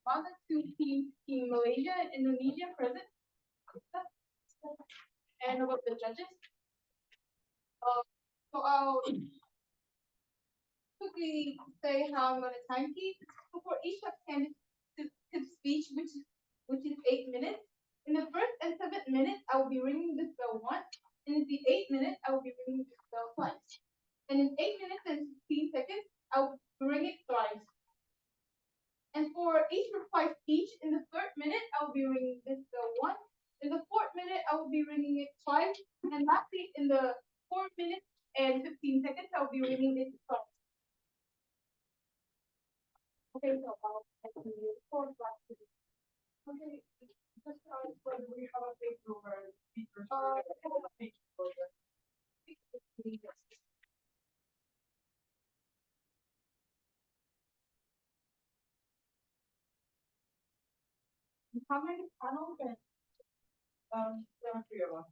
On the two teams, Team Malaysia and Indonesia present. And about the judges. So I'll quickly say how I'm going to timekeep. So for each substantive speech, which is 8 minutes, in the first and 7th minute, I will be ringing this bell once, and in the 8th minute, I will be ringing this bell twice. And in 8 minutes and 15 seconds, I will ring it thrice. And for each reply speech, in the 3rd minute, I will be ringing this bell once. In the 4th minute, I will be ringing it twice. And lastly, in the 4 minutes and 15 seconds, I will be ringing it twice. Okay, so I'll continue. Okay, just whether we have a big over speakers or how many panels and there are 3 of us.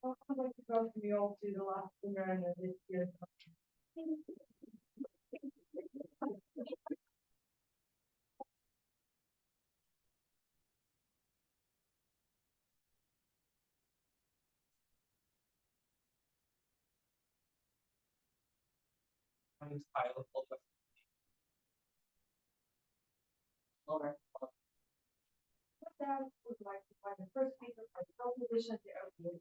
I'd like to go from the old to the last finger and then this year. Over. That would like to find the first speaker for the position of the opening.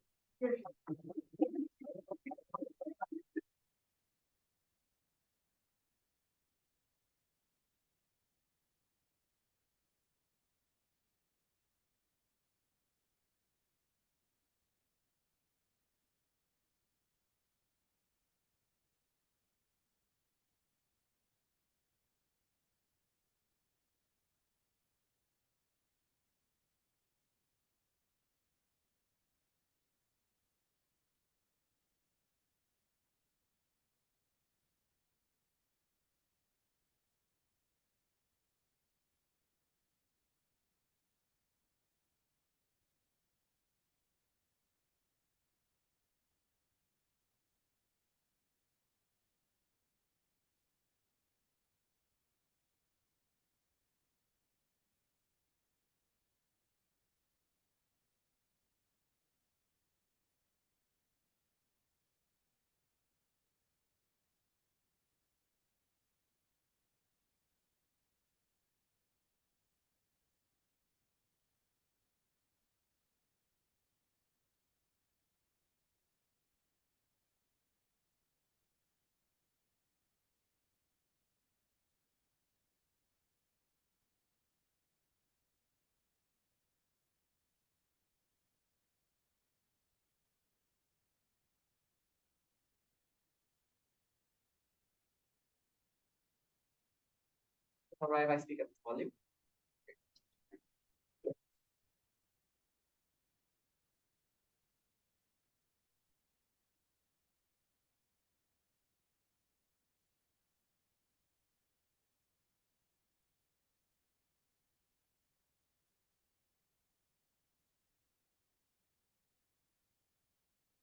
Alright, if I speak at this volume.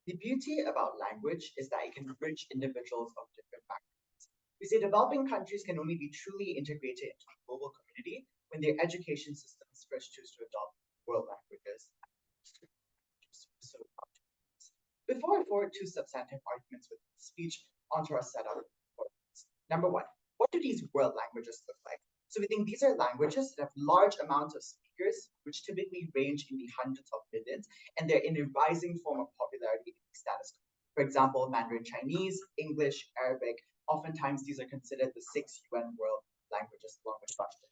The beauty about language is that it can bridge individuals of different backgrounds. We say developing countries can only be truly integrated into the global community when their education systems first choose to adopt world languages. So, before I forward two substantive arguments with speech onto our setup, number one, what do these world languages look like? So we think these are languages that have large amounts of speakers, which typically range in the hundreds of millions, and they're in a rising form of popularity and status. For example, Mandarin Chinese, English, Arabic, oftentimes these are considered the 6 UN world languages along with Russian.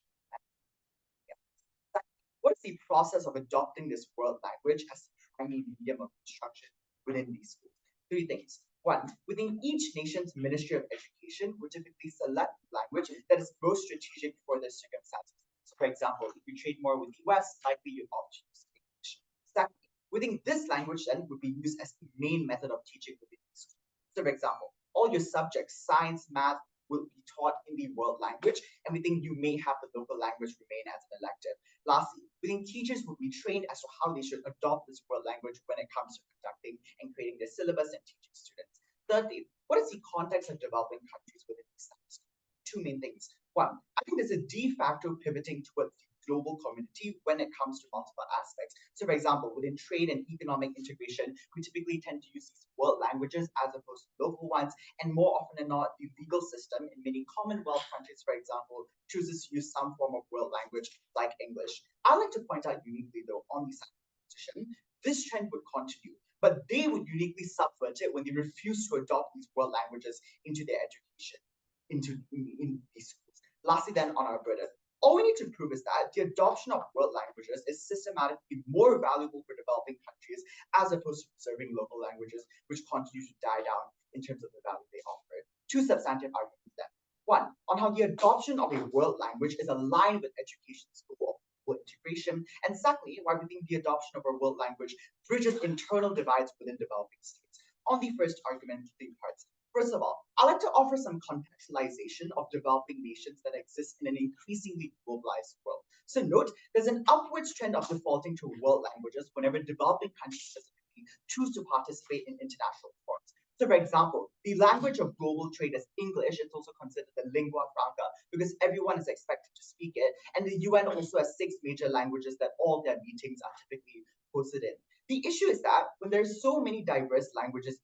What is the process of adopting this world language as the primary medium of instruction within these schools? Three things. One, within each nation's Ministry of Education would typically select language that is most strategic for their circumstances. So, for example, if you trade more with the US, likely you opt to use English. Secondly, within this language then would be used as the main method of teaching within the school. So, for example, all your subjects, science, math, will be taught in the world language, and we think you may have the local language remain as an elective. Lastly, we think teachers will be trained as to how they should adopt this world language when it comes to conducting and creating their syllabus and teaching students. Thirdly, what is the context of developing countries within these times? Two main things. One, I think there's a de facto pivoting towards the global community when it comes to multiple aspects. So, for example, within trade and economic integration, we typically tend to use these world languages as opposed to local ones, and more often than not, the legal system in many Commonwealth countries, for example, chooses to use some form of world language like English. I like to point out uniquely, though, on the side of position, this trend would continue, but they would uniquely subvert it when they refuse to adopt these world languages into their education, in these schools. Lastly, then, on our burden, all we need to prove is that the adoption of world languages is systematically more valuable for developing countries as opposed to preserving local languages, which continue to die down in terms of the value they offer. Two substantive arguments then. One, on how the adoption of a world language is aligned with education's goal of integration, and secondly, why we think the adoption of a world language bridges internal divides within developing states. On the first argument, three parts. First of all, I'd like to offer some contextualization of developing nations that exist in an increasingly globalized world. So note, there's an upwards trend of defaulting to world languages whenever developing countries specifically choose to participate in international forums. So for example, the language of global trade is English. It's also considered the lingua franca because everyone is expected to speak it. And the UN also has 6 major languages that all their meetings are typically hosted in. The issue is that when there's so many diverse languages,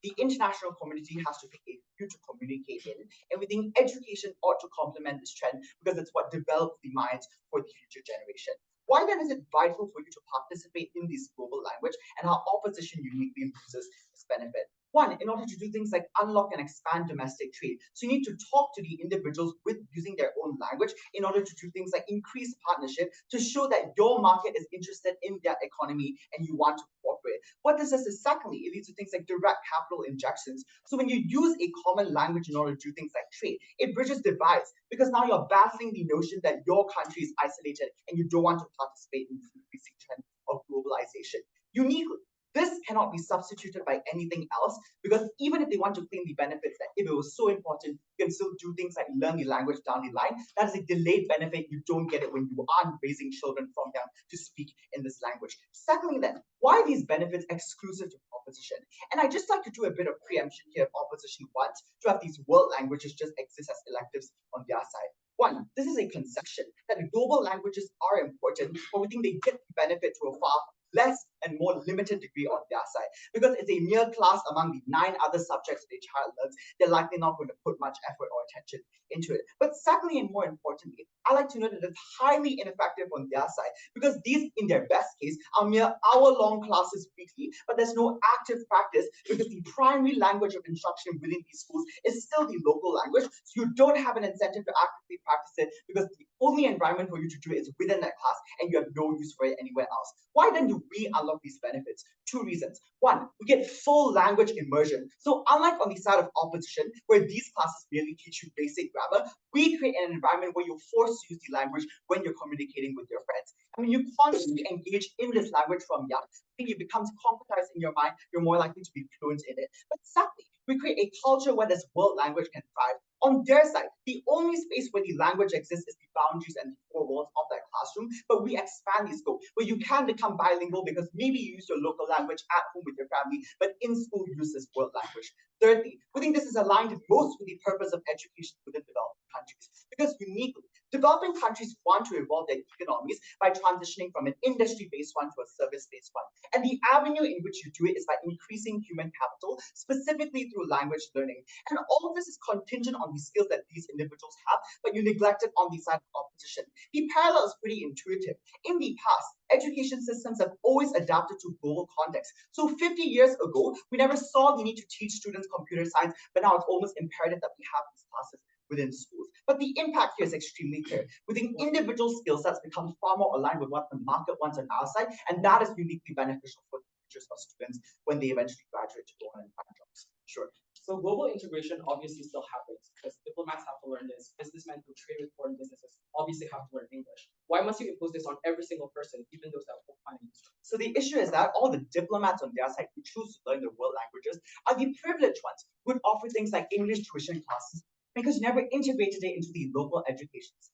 the international community has to pick a few to communicate in, and we think education ought to complement this trend because it's what develops the minds for the future generation. Why then is it vital for you to participate in this global language, and how opposition uniquely loses this benefit? One, in order to do things like unlock and expand domestic trade. So you need to talk to the individuals with using their own language in order to do things like increase partnership to show that your market is interested in their economy and you want to cooperate. What this does is secondly, it leads to things like direct capital injections. So when you use a common language in order to do things like trade, it bridges divides because now you're battling the notion that your country is isolated and you don't want to participate in the increasing trend of globalization. Uniquely, this cannot be substituted by anything else because even if they want to claim the benefits that if it was so important, you can still do things like learn the language down the line. That is a delayed benefit. You don't get it when you aren't raising children from young to speak in this language. Secondly, then, why are these benefits exclusive to opposition? And I just like to do a bit of preemption here if opposition wants to have these world languages just exist as electives on their side. One, this is a concession that global languages are important, but we think they get the benefit to a far less and more limited degree on their side. Because it's a mere class among the 9 other subjects that a child learns, they're likely not going to put much effort or attention into it. But secondly, and more importantly, I like to note that it's highly ineffective on their side because these, in their best case, are mere hour-long classes weekly, but there's no active practice because the primary language of instruction within these schools is still the local language, so you don't have an incentive to actively practice it because the only environment for you to do it is within that class and you have no use for it anywhere else. Why then do we unlock these benefits? Two reasons. One, we get full language immersion. So unlike on the side of opposition, where these classes merely teach you basic grammar, we create an environment where you're forced to use the language when you're communicating with your friends. I mean, you constantly engage in this language from young. I think it becomes concretized in your mind, you're more likely to be fluent in it. But secondly, we create a culture where this world language can thrive. On their side, the only space where the language exists is the boundaries and the four walls of that classroom, but we expand the scope where you can become bilingual because maybe you use your local language at home with your family, but in school you use this world language. Thirdly, we think this is aligned most with the purpose of education within developing countries because uniquely, developing countries want to evolve their economies by transitioning from an industry-based one to a service-based one. And the avenue in which you do it is by increasing human capital, specifically through language learning. And all of this is contingent on the skills that these individuals have, but you neglect it on the side of opposition. The parallel is pretty intuitive. In the past, education systems have always adapted to global context. So 50 years ago, we never saw the need to teach students computer science, but now it's almost imperative that we have these classes within schools. But the impact here is extremely clear. Within individual skill sets become far more aligned with what the market wants on our side, and that is uniquely beneficial for the futures of students when they eventually graduate to go on and find jobs. Sure. So global integration obviously still happens because diplomats have to learn this, businessmen who trade with foreign businesses obviously have to learn English. Why must you impose this on every single person, even those that will find it useful? So the issue is that all the diplomats on their side who choose to learn the world languages are the privileged ones who would offer things like English tuition classes because you never integrated it into the local education system.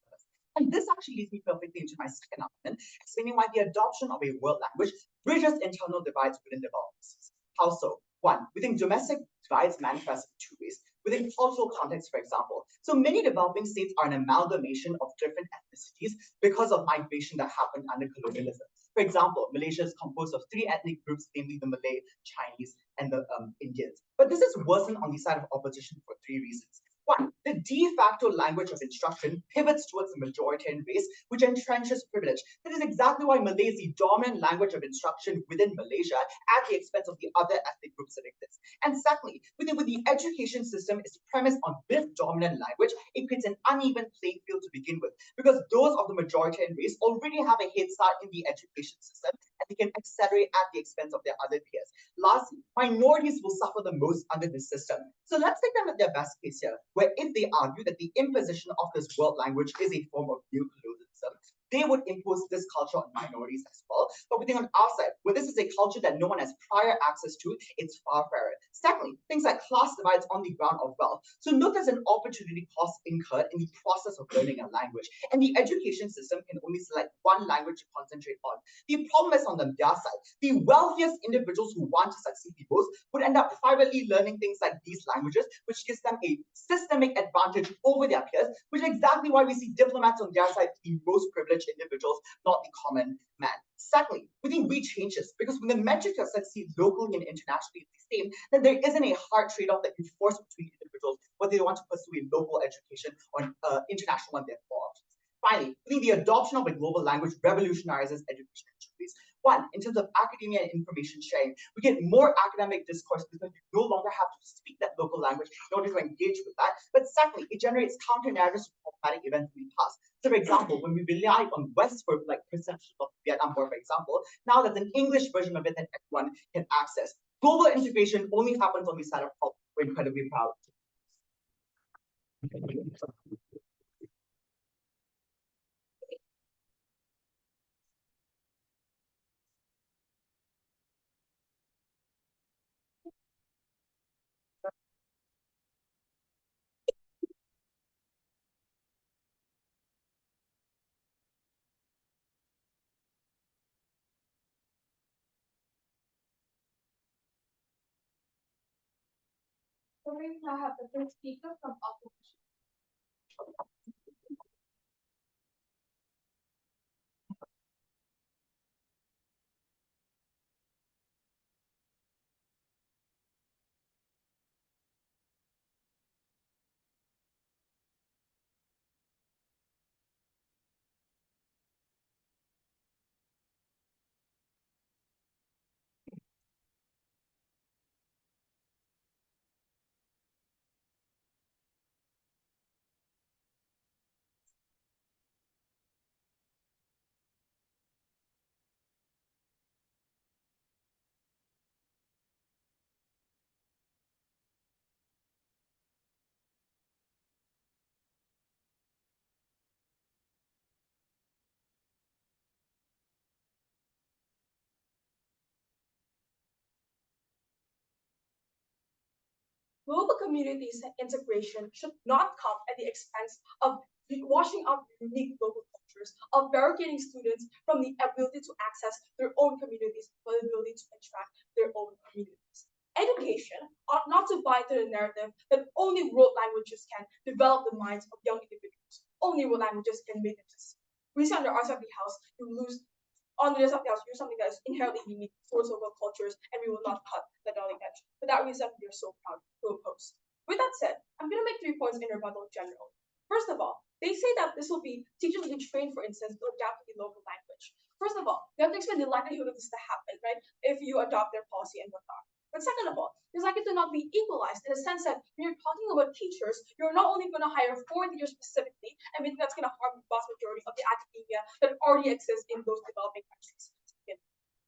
And this actually leads me perfectly into my second argument, explaining why the adoption of a world language bridges internal divides within developing systems. How so? One, we think domestic divides manifest in two ways. Within cultural context, for example. So many developing states are an amalgamation of different ethnicities because of migration that happened under colonialism. For example, Malaysia is composed of three ethnic groups, namely the Malay, Chinese, and the Indians. But this is worsened on the side of opposition for three reasons. One, the de facto language of instruction pivots towards the majoritarian race, which entrenches privilege. That is exactly why Malay is the dominant language of instruction within Malaysia at the expense of the other ethnic groups that exist. And secondly, with the education system is premised on this dominant language, it creates an uneven playing field to begin with, because those of the majoritarian race already have a head start in the education system, and they can accelerate at the expense of their other peers. Lastly, minorities will suffer the most under this system. So let's take them at their best case here, where if they argue that the imposition of this world language is a form of neocolonialism, they would impose this culture on minorities as well. But we think on our side, where this is a culture that no one has prior access to, it's far fairer. Secondly, things like class divides on the ground of wealth. So note there's an opportunity cost incurred in the process of learning a language. And the education system can only select one language to concentrate on. The problem is on the their side. The wealthiest individuals who want to succeed the most would end up privately learning things like these languages, which gives them a systemic advantage over their peers, which is exactly why we see diplomats on their side the most privileged individuals, not the common man. Secondly, we think we change this because when the metric to succeed locally and internationally is the same, then there isn't a hard trade-off that you force between individuals whether they want to pursue a local education or an international one. Therefore, finally, we think the adoption of a global language revolutionizes education in two ways. One, in terms of academia and information sharing, we get more academic discourse because you no longer have to speak that local language in order to engage with that. But secondly, it generates counter narratives to problematic events in the past. So, for example, when we rely on West for like perception of Vietnam War, for example, now there's an English version of it that everyone can access. Global integration only happens on the side of help. We're incredibly proud. So we now have the first speaker from opposition. Global communities and integration should not come at the expense of washing out unique local cultures, of barricading students from the ability to access their own communities, but the ability to attract their own communities. Education ought not to buy into the narrative that only world languages can develop the minds of young individuals. Only world languages can make them succeed. We see under Arts of the House, you lose on the rest of the house, use something that is inherently unique towards local cultures, and we will not cut the darling edge. For that reason, we are so proud to oppose. With that said, I'm going to make 3 points in rebuttal general. First of all, they say that this will be teachers will be trained, for instance, to adapt to the local language. First of all, you have to explain the likelihood of this to happen, right? If you adopt their policy and whatnot. But second of all, there's likely to not be equalized in the sense that when you're talking about teachers, you're not only going to hire foreign teachers specifically, and we think that's going to harm the vast majority of the academia that already exists in those developing countries.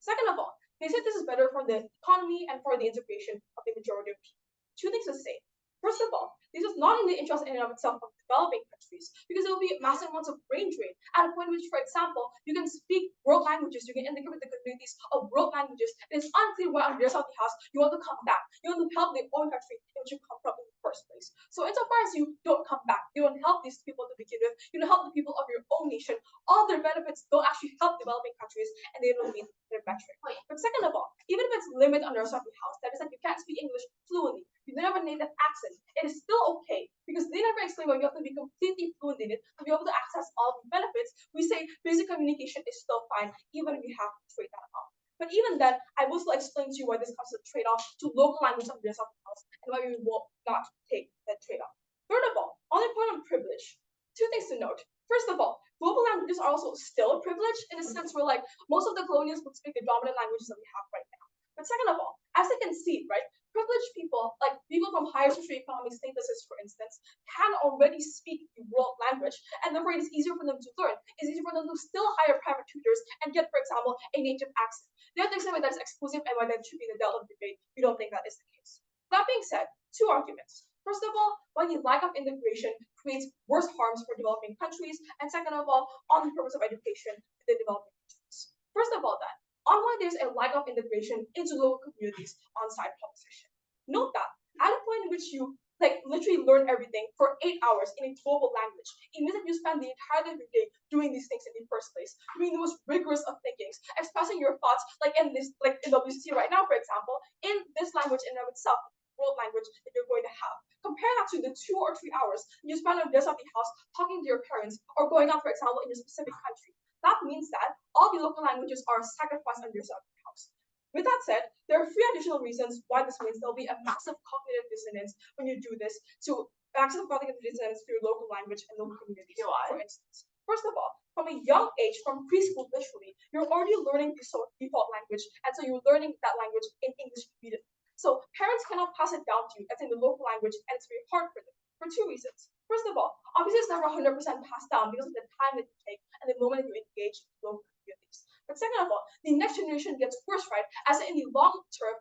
Second of all, they said this is better for the economy and for the integration of the majority of people. 2 things to say. First of all, this is not in the interest in and of itself of developing countries because there will be massive amounts of brain drain at a point which, for example, you can speak world languages, you can integrate with the communities of world languages. It is unclear why on your side of the house you want to come back. You want to help the own country in which you come from in the first place. So insofar as you don't come back, you don't help these people to begin with, you don't help the people of your own nation, all their benefits don't actually help developing countries and they don't meet their metric. But second of all, even if it's limited under a certain house, that is like you can't speak English fluently, you don't have a native accent, it is still okay because they never explain why you have to be completely fluent in it to be able to access all the benefits. We say basic communication is still fine, even if you have to trade that off. But even then, I will still explain to you why this comes to trade-off to local language of the house and why we will not take that trade-off. Third of all, on the point on privilege, 2 things to note. First of all, global languages are also still a privilege in a sense where like most of the colonials would speak the dominant languages that we have right now. But second of all, as they can see, right, privileged people, like people from higher socioeconomic statuses, for instance, can already speak the world language, and therefore it is easier for them to learn. It's easier for them to still hire private tutors and get, for example, a native accent. The other extent why that is exclusive and why that should be the delta of debate, we don't think that is the case. That being said, 2 arguments. First of all, why the lack of integration creates worse harms for developing countries, and second of all, on the purpose of education in the developing countries. First of all, that on why there's a lack of integration into local communities on side proposition. Note that at a point in which you like literally learn everything for 8 hours in a global language, it means that you spend the entirety of your day doing these things in the first place, doing the most rigorous of thinkings, expressing your thoughts like in this like in WCC right now, for example, in this language in and of itself, world language that you're going to have. Compare that to the 2 or 3 hours you spend on this at the house talking to your parents or going out, for example, in a specific country. That means that all the local languages are sacrificed on your side of the house. With that said, there are 3 additional reasons why this means there'll be a massive cognitive dissonance when you do this to massive cognitive dissonance to your local language and local communities, for instance. First of all, from a young age, from preschool literally, you're already learning the default language, and so you're learning that language in English immediately. So parents cannot pass it down to you as in the local language, and it's very hard for them for 2 reasons. First of all, obviously it's never 100% passed down because of the time that you take and the moment that you engage with local communities. But second of all, the next generation gets worse, right? As in the long term,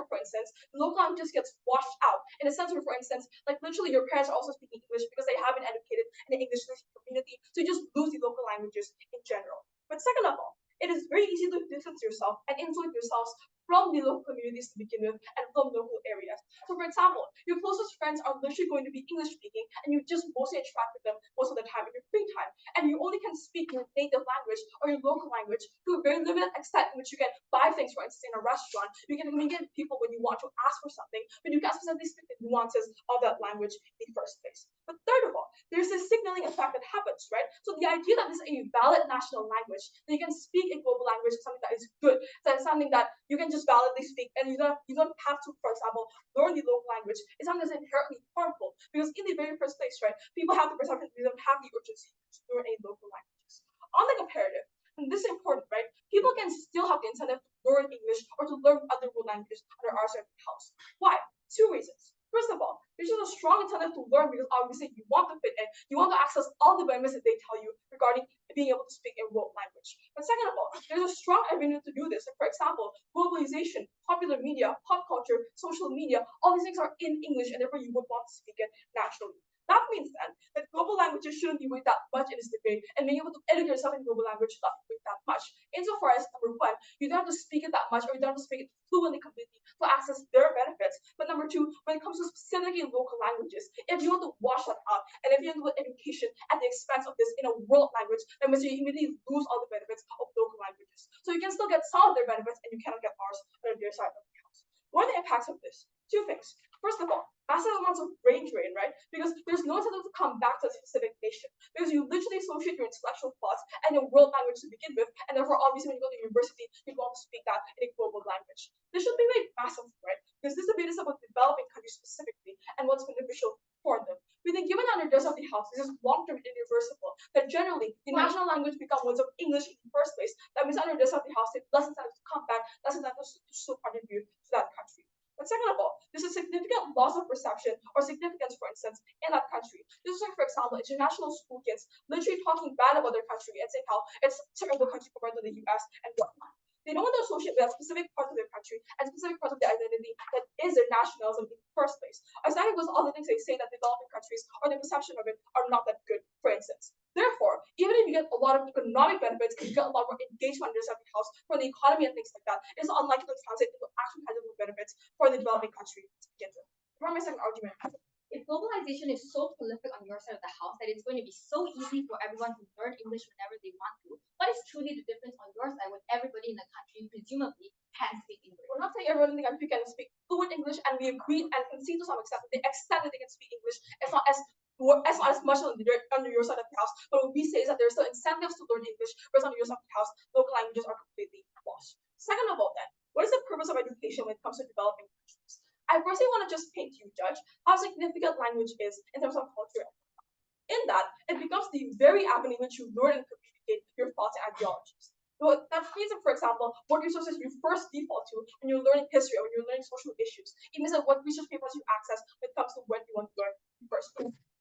for instance, the local language just gets washed out. In a sense where, for instance, like literally your parents are also speaking English because they have been educated in the English community, so you just lose the local languages in general. But second of all, it is very easy to distance yourself and insulate yourselves from the local communities to begin with and from local areas. So for example, your closest friends are literally going to be English speaking and you just mostly interact with them most of the time in your free time. And you only can speak your native language or your local language to a very limited extent in which you can buy things, for instance, in a restaurant. You can communicate with people when you want to ask for something, but you can't specifically speak the nuances of that language in the first place. But third of all, there's this signaling effect that happens, right? So the idea that this is a valid national language, that you can speak a global language is something that is good. That is something that you can just validly speak and you don't have to, for example, learn the local language. It's something that's inherently harmful because in the very first place, right, people have the perception that they don't have the urgency to learn a local languages. On the comparative, and this is important, right? People can still have the incentive to learn English or to learn other world languages under our certain house. Why? 2 reasons. First of all, there's just a strong incentive to learn because obviously you want to fit in, you want to access all the benefits that they tell you regarding being able to speak a world language. But second of all, there's a strong avenue to do this. Like for example, globalization, popular media, pop culture, social media, all these things are in English and therefore you would want to speak it naturally. That means then that global languages shouldn't be weighed that much in this debate, and being able to educate yourself in global language should not be weighed that much. Insofar as number one, you don't have to speak it that much, or you don't have to speak it fluently, completely to access their benefits. But number two, when it comes to specifically local languages, if you want to wash that out, and if you want to put education at the expense of this in a world language, then means you immediately lose all the benefits of local languages. So you can still get some of their benefits, and you cannot get ours on their side of the house. What are the impacts of this? Two things. First of all, massive amounts of brain drain, right? Because there's no incentive to come back to a specific nation. Because you literally associate your intellectual thoughts and your world language to begin with, and therefore, obviously, when you go to university, you want to speak that in a global language. This should be made massive, right? Because this debate is about developing countries specifically and what's beneficial for them. We think given under the of the house, this is long-term and irreversible, that generally the national language becomes words of English in the first place. That means under the of the house, it less incentive to come back, less incentive to still contribute to that country. But second of all, there's a significant loss of perception or significance, for instance, in that country. This is like, for example, international school kids literally talking bad about their country and saying how it's a terrible country compared to the US and whatnot. They don't want to associate with specific parts of their country and specific parts of their identity that is their nationalism in the first place. Aside from all the things they say that developing countries or the perception of it are not that good, for instance. Therefore, even if you get a lot of economic benefits and you get a lot more engagement under the house for the economy and things like that, it's unlikely to translate into actual tangible benefits for the developing country to begin with. For my second argument, if globalization is so prolific on your side of the house that it's going to be so easy for everyone to learn English whenever they want to, what is truly the difference on your side when everybody in the country presumably can speak English? We're not saying everyone in the country can speak fluent English, and we agree and concede to some extent that the extent that they can speak English is not as much under your side of the house. But what we say is that there are still incentives to learn English, whereas under your side of the house, local languages are completely lost. Second of all, then, what is the purpose of education when it comes to developing countries? I personally want to just paint you, Judge, how significant language is in terms of culture. In that, it becomes the very avenue in which you learn and communicate your thoughts and ideologies. So that means that, for example, what resources you first default to when you're learning history or when you're learning social issues. It means that what research papers you access when it comes to when you want to learn first.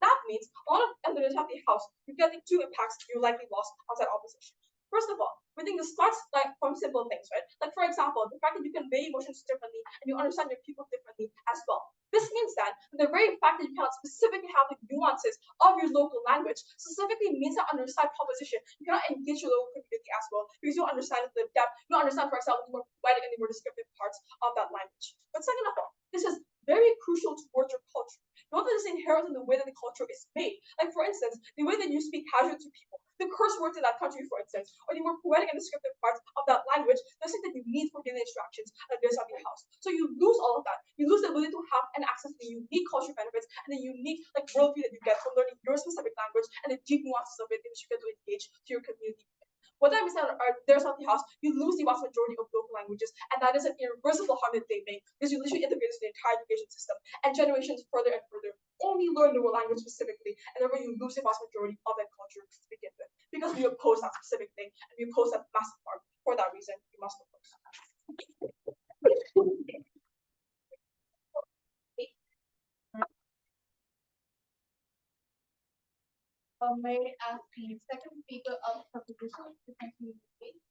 That means a lot of evidence at the house, you're getting two impacts you likely lost outside opposition. First of all, we think this starts like from simple things, right? Like for example, the fact that you convey emotions differently and you understand your people differently as well. This means that the very fact that you cannot specifically have the nuances of your local language specifically means that under side proposition, you cannot engage your local community as well because you don't understand the depth, you don't understand, for example, the more poetic and the more descriptive parts of that language. But second of all, this is very crucial towards your culture. Not that it's inherent in the way that the culture is made. Like for instance, the way that you speak casually to people, the curse words in that country, for instance, or the more poetic and descriptive parts of that language, those things that you need for daily interactions at this of your house. So you lose all of that. You lose the ability to have and access to the unique cultural benefits and the unique like worldview that you get from learning your specific language and the deep nuances of it in which you get to engage to your community. What that means that there's not the house, you lose the vast majority of local languages, and that is an irreversible harm that they make because you literally integrate into the entire education system, and generations further and further only learn the language specifically, and therefore you lose the vast majority of that culture to begin with. Because we oppose that specific thing, and we oppose that massive harm. For that reason, we must oppose. May I ask the second speaker of proposition to continue the debate?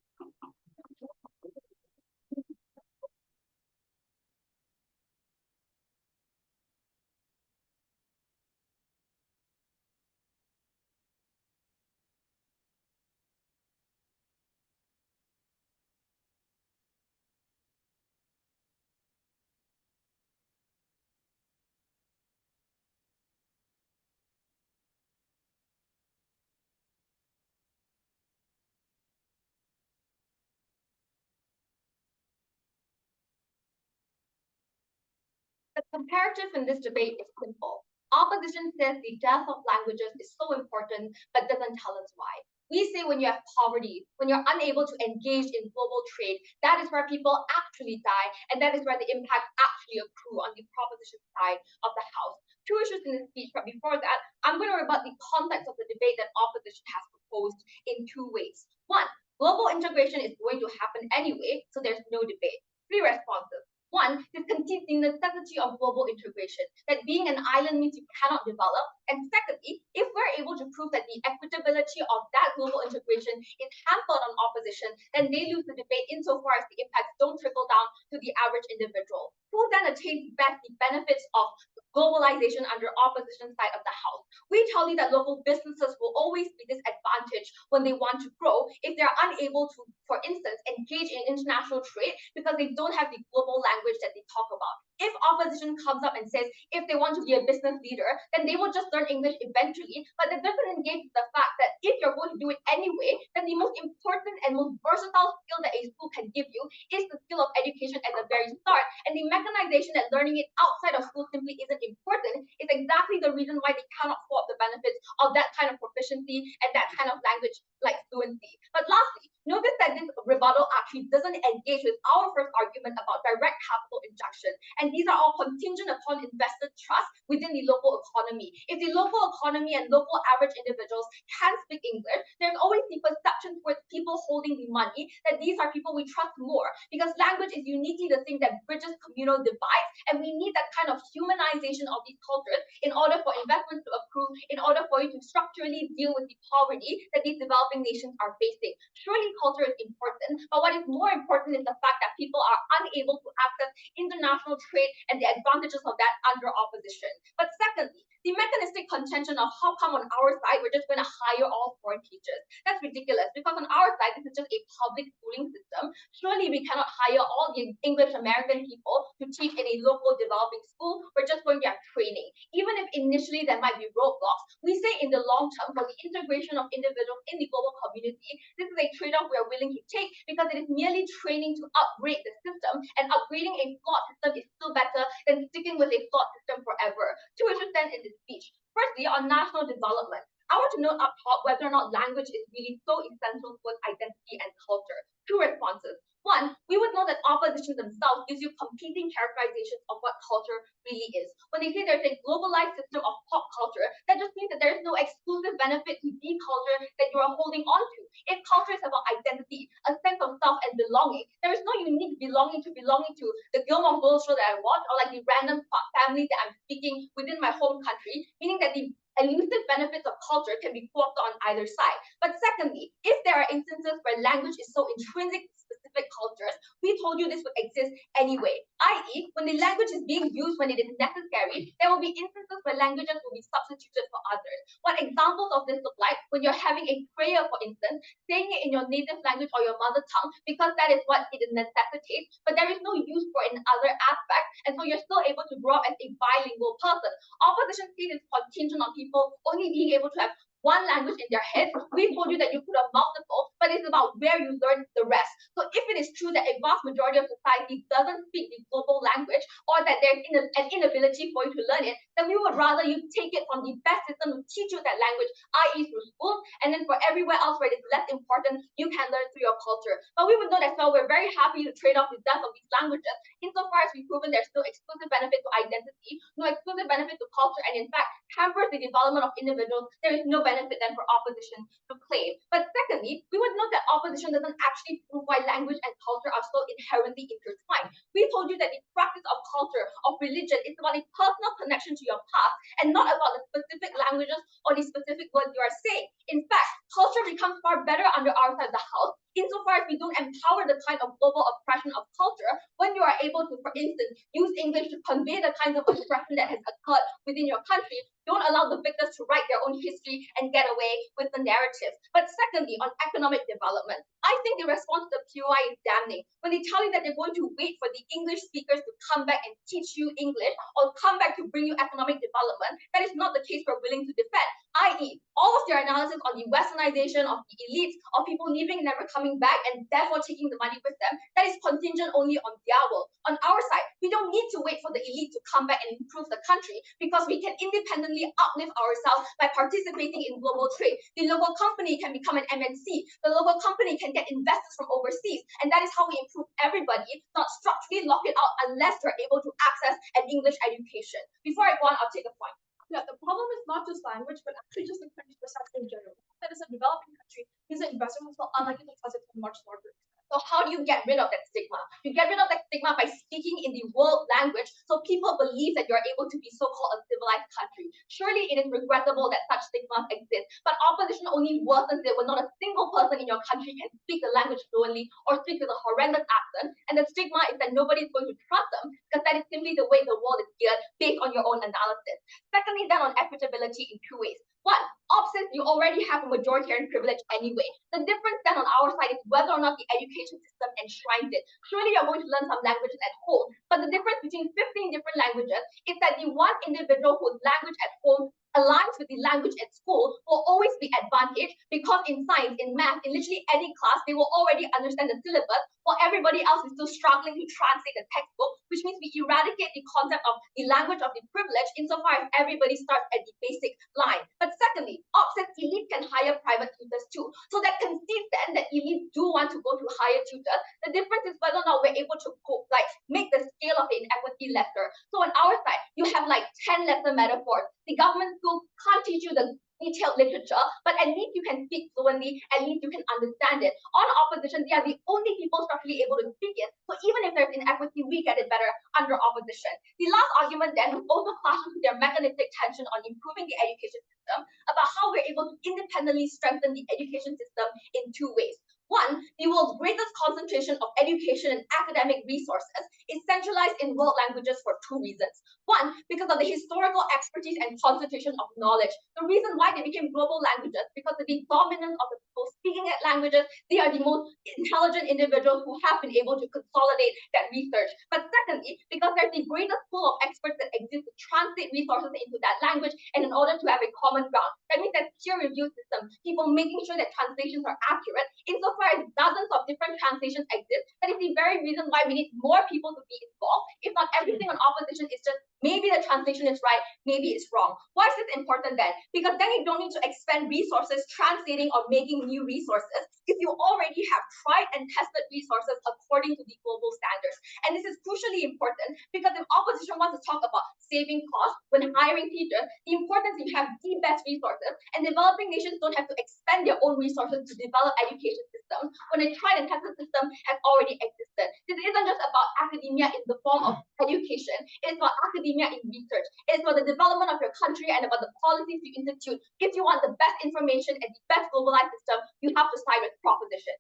The comparative in this debate is simple. Opposition says the death of languages is so important, but doesn't tell us why. We say when you have poverty, when you're unable to engage in global trade, that is where people actually die, and that is where the impact actually accrue on the proposition side of the House. Two issues in this speech, but before that, I'm going to rebut the context of the debate that opposition has proposed in two ways. One, global integration is going to happen anyway, so there's no debate. Three responses. One, this concedes the necessity of global integration, that being an island means you cannot develop. And secondly, if we're able to prove that the equitability of that global integration is hampered on opposition, then they lose the debate insofar as the impacts don't trickle down to the average individual. Who then attains best the benefits of globalization under opposition side of the House? we tell you that local businesses will always be disadvantaged when they want to grow if they're unable to, for instance, engage in international trade because they don't have the global language that they talk about. If opposition comes up and says if they want to be a business leader, then they will just learn English eventually, but that doesn't engage with the fact that if you're going to do it anyway, then the most important and most versatile skill that a school can give you is the skill of education at the very start. And the mechanization that learning it outside of school simply isn't important is exactly the reason why they cannot afford the benefits of that kind of proficiency and that kind of language like fluency. But lastly, notice that this rebuttal actually doesn't engage with our first argument about direct capital injection. And these are all contingent upon investor trust within the local economy. If the local economy and local average individuals can speak English, there's always the perception towards people holding the money that these are people we trust more, because language is uniquely the thing that bridges communal divides, and we need that kind of humanization of these cultures in order for investments to accrue, in order for you to structurally deal with the poverty that these developing nations are facing. Surely culture is important, but what is more important is the fact that people are unable to access international trade and the advantages of that under opposition. But secondly, the mechanistic contention of how come on our side we're just going to hire all foreign teachers. That's ridiculous, because on our side this is just a public schooling system. Surely we cannot hire all the English American people to teach in a local developing school. We're just going to have training. Even if initially there might be roadblocks, we say in the long term for the integration of individuals in the global community, this is a trade-off we are willing to take, because it is merely training to upgrade the system, and upgrading a flawed system is still better than sticking with a flawed system forever. To which extent in this speech. Firstly, on national development, I want to note up top whether or not language is really so essential towards identity and culture. Two responses. One, we would know that opposition themselves gives you competing characterizations of what culture really is. When they say there's a globalized system of pop culture, that just means that there is no exclusive benefit to the culture that you are holding on to. If culture is about identity, a sense of self and belonging, there is no unique belonging to the Gilmore Girls show that I watch, or like the random family that I'm speaking within my home country, meaning that the elusive benefits of culture can be co-opted on either side. But secondly, if there are instances where language is so intrinsic to specific cultures, we told you this would exist anyway, i.e., when the language is being used when it is necessary, there will be instances where languages will be substituted for others. What examples of this look like when you're having a prayer, for instance, saying it in your native language or your mother tongue, because that is what it necessitates, but there is no use for it in other aspects, and so you're still able to grow up as a bilingual person. Opposition state is contingent on people only being able to have one language in their head. We told you that you could have multiple, but it's about where you learn the rest. So if it is true that a vast majority of society doesn't speak the global language, or that there's an inability for you to learn it, then we would rather you take it from the best system to teach you that language, i.e. through school, and then for everywhere else where it is less important, you can learn through your culture. But we would note as well, we're very happy to trade off the death of these languages, insofar as we've proven there's no exclusive benefit to identity, no exclusive benefit to culture, and in fact, hampers the development of individuals. There is no benefit then for opposition to claim. But secondly, we would note that opposition doesn't actually prove why language and culture are so inherently intertwined. We told you that the practice of culture, of religion, is about a personal connection to your past, and not about the specific languages or the specific words you are saying. In fact, culture becomes far better under our side of the house, insofar as we don't empower the kind of global oppression of culture when you are able to, for instance, use English to convey the kinds of oppression that has occurred within your country. Don't allow the victors to write their own history and get away with the narrative. But secondly, on economic development, I think the response to the POI is damning. When they tell you that they're going to wait for the English speakers to come back and teach you English, or come back to bring you economic development, that is not the case we're willing to defend. I.e., all of their analysis on the westernization of the elites, of people leaving and never coming back, and therefore taking the money with them, that is contingent only on their will. On our side, we don't need to wait for the elite to come back and improve the country, because we can independently uplift ourselves by participating in global trade. The local company can become an MNC. The local company can get investors from overseas, and that is how we improve everybody, not structurally lock it out unless you're able to access an English education. Before I go on, I'll take a point. Yeah, the problem is not just language, but actually just the country's perception in general. That is a developing country, means that investors will unlikely to trust it to a much larger extent. So how do you get rid of that stigma? You get rid of that stigma by speaking in the world language so people believe that you're able to be so-called a civilized country. Surely it is regrettable that such stigmas exist, but opposition only worsens it when not a single person in your country can speak the language fluently or speak with a horrendous accent, and the stigma is that nobody is going to trust them because that is simply the way the world is geared based on your own analysis. Secondly, then on equitability in two ways. One, opposites, you already have a majoritarian privilege anyway. The difference then on our side is whether or not the education system enshrines it. Surely you're going to learn some languages at home, but the difference between 15 different languages is that the one individual whose language at home aligns with the language at school will always be advantaged because in science, in math, in literally any class, they will already understand the syllabus while everybody else is still struggling to translate the textbook, which means we eradicate the concept of the language of the privilege insofar as everybody starts at the basic line. But secondly, opposite elite can hire private tutors too. So that concedes then that elites do want to go to hire tutors. The difference is whether or not we're able to go, make the scale of the inequity lesser. So on our side, you have 10 lesser metaphors. The government school can't teach you the detailed literature, but at least you can speak fluently, at least you can understand it. On opposition, they are the only people structurally able to speak it. So even if there's inequity, we get it better under opposition. The last argument then also clashes with their mechanistic tension on improving the education system about how we're able to independently strengthen the education system in two ways. One, the world's greatest concentration of education and academic resources is centralized in world languages for two reasons. One, because of the historical expertise and concentration of knowledge. The reason why they became global languages, because of the dominance of the people speaking at languages, they are the most intelligent individuals who have been able to consolidate that research. But secondly, because there's the greatest pool of experts that exist to translate resources into that language and in order to have a common ground. That means that peer review system, people making sure that translations are accurate, insofar as dozens of different translations exist, that is the very reason why we need more people to be involved. If not, everything on opposition is just maybe the translation is right, maybe it's wrong. Why is this important then? Because then you don't need to expend resources translating or making new resources if you already have tried and tested resources according to the global standards. And this is crucially important because if opposition wants to talk about saving costs when hiring teachers, the importance is you have the best resources, and developing nations don't have to expend their own resources to develop education systems when a tried and tested system has already existed. This isn't just about academia in the form of education, it is about academia in research. It is about the development of your country and about the policies you institute. If you want the best information and the best globalized system, you have to side with proposition.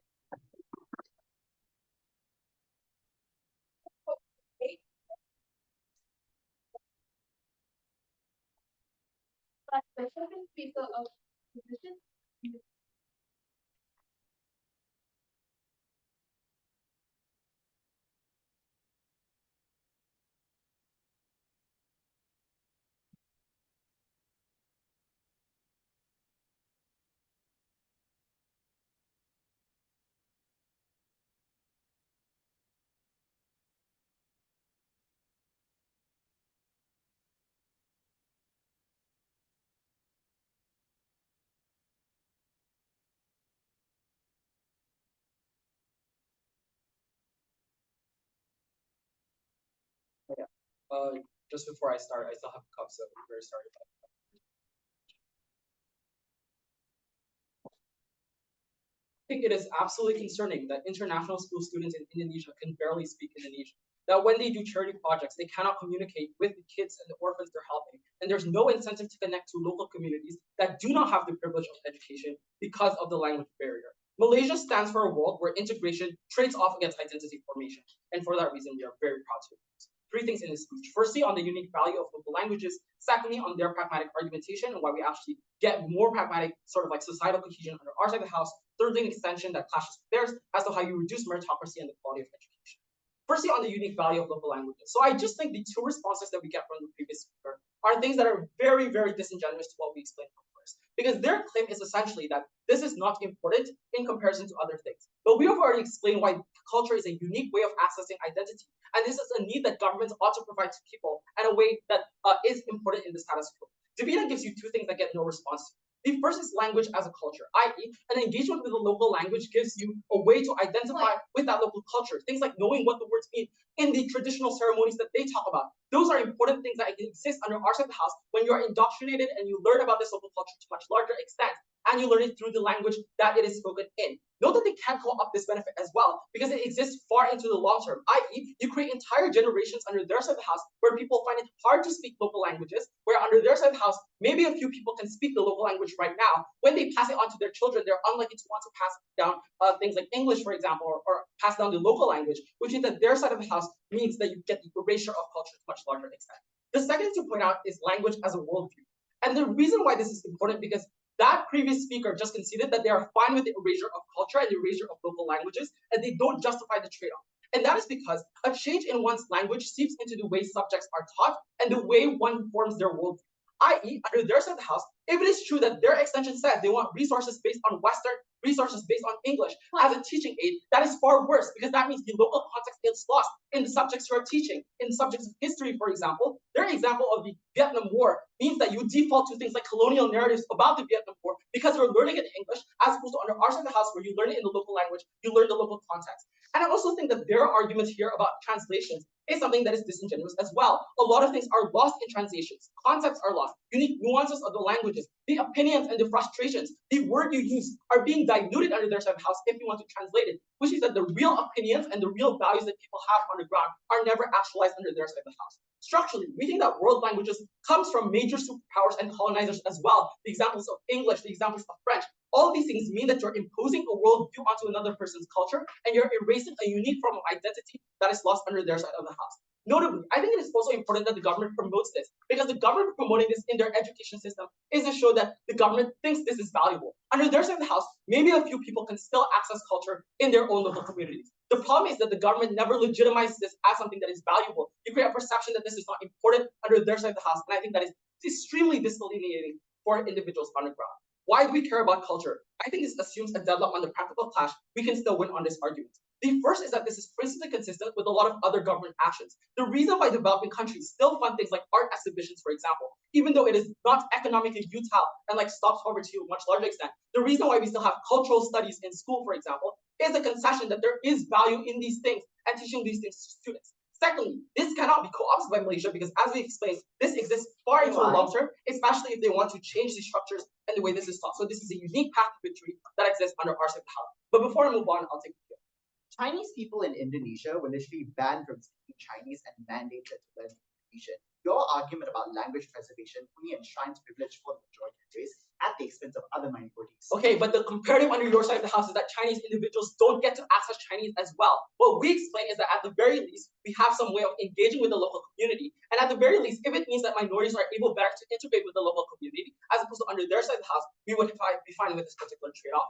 But the second speaker of position. Just before I start, I still have a cup, so I'm very sorry about that. I think it is absolutely concerning that international school students in Indonesia can barely speak Indonesian. That when they do charity projects, they cannot communicate with the kids and the orphans they're helping. And there's no incentive to connect to local communities that do not have the privilege of education because of the language barrier. Malaysia stands for a world where integration trades off against identity formation. And for that reason, we are very proud to use three things in this speech. Firstly, on the unique value of local languages. Secondly, on their pragmatic argumentation and why we actually get more pragmatic sort of societal cohesion under our side of the house. Thirdly, an extension that clashes with theirs as to how you reduce meritocracy and the quality of education. Firstly, on the unique value of local languages. So I just think the two responses that we get from the previous speaker are things that are very, very disingenuous to what we explained first. Because their claim is essentially that this is not important in comparison to other things. But we have already explained why culture is a unique way of accessing identity. And this is a need that governments ought to provide to people in a way that is important in the status quo. Davina gives you two things that get no response. The first is language as a culture, i.e., an engagement with a local language gives you a way to identify with that local culture. Things like knowing what the words mean in the traditional ceremonies that they talk about. Those are important things that exist under our side of the house when you're indoctrinated and you learn about this local culture to a much larger extent and you learn it through the language that it is spoken in. Note that they can't co-opt this benefit as well because it exists far into the long term, i.e., you create entire generations under their side of the house where people find it hard to speak local languages, where under their side of the house, maybe a few people can speak the local language right now. When they pass it on to their children, they're unlikely to want to pass down things like English, for example, or pass down the local language, which means that their side of the house means that you get the erasure of culture to a much larger extent. The second to point out is language as a worldview. And the reason why this is important because that previous speaker just conceded that they are fine with the erasure of culture and the erasure of local languages, and they don't justify the trade-off. And that is because a change in one's language seeps into the way subjects are taught and the way one forms their worldview. I.e., under their side of the house, if it is true that their extension says they want resources based on Western, resources based on English as a teaching aid, that is far worse because that means the local context is lost in the subjects you are teaching. In subjects of history, for example, their example of the Vietnam War means that you default to things like colonial narratives about the Vietnam War because you're learning it in English as opposed to under our side of the house where you learn it in the local language, you learn the local context. And I also think that their argument here about translations is something that is disingenuous as well. A lot of things are lost in translations. Concepts are lost. Unique nuances of the languages, the opinions and the frustrations, the word you use are being diluted under their side of the house if you want to translate it, which is that the real opinions and the real values that people have on the ground are never actualized under their side of the house. Structurally, we think that world languages comes from major superpowers and colonizers as well. The examples of English, the examples of French, all of these things mean that you're imposing a worldview onto another person's culture and you're erasing a unique form of identity that is lost under their side of the house. Notably, I think it is also important that the government promotes this because the government promoting this in their education system is to show that the government thinks this is valuable. Under their side of the house, maybe a few people can still access culture in their own local communities. The problem is that the government never legitimizes this as something that is valuable. You create a perception that this is not important under their side of the house, and I think that is extremely disalienating for individuals on the ground. Why do we care about culture? I think this assumes a deadlock on the practical clash. We can still win on this argument. The first is that this is principally consistent with a lot of other government actions. The reason why developing countries still fund things like art exhibitions, for example, even though it is not economically utile and like stops poverty to a much larger extent, the reason why we still have cultural studies in school, for example, is a concession that there is value in these things and teaching these things to students. Secondly, this cannot be co-opted by Malaysia because, as we explained, this exists far into the long term, especially if they want to change the structures and the way this is taught. So this is a unique path to victory that exists under our side of the house. But before I move on, I'll take it here. Chinese people in Indonesia were literally banned from speaking Chinese and mandated to learn Indonesian. Your argument about language preservation only enshrines privilege for the majority race at the expense of other minorities. Okay, but the comparative under your side of the house is that Chinese individuals don't get to access Chinese as well. What we explain is that at the very least, we have some way of engaging with the local community. And at the very least, if it means that minorities are able better to integrate with the local community, as opposed to under their side of the house, we would be fine with this particular trade-off,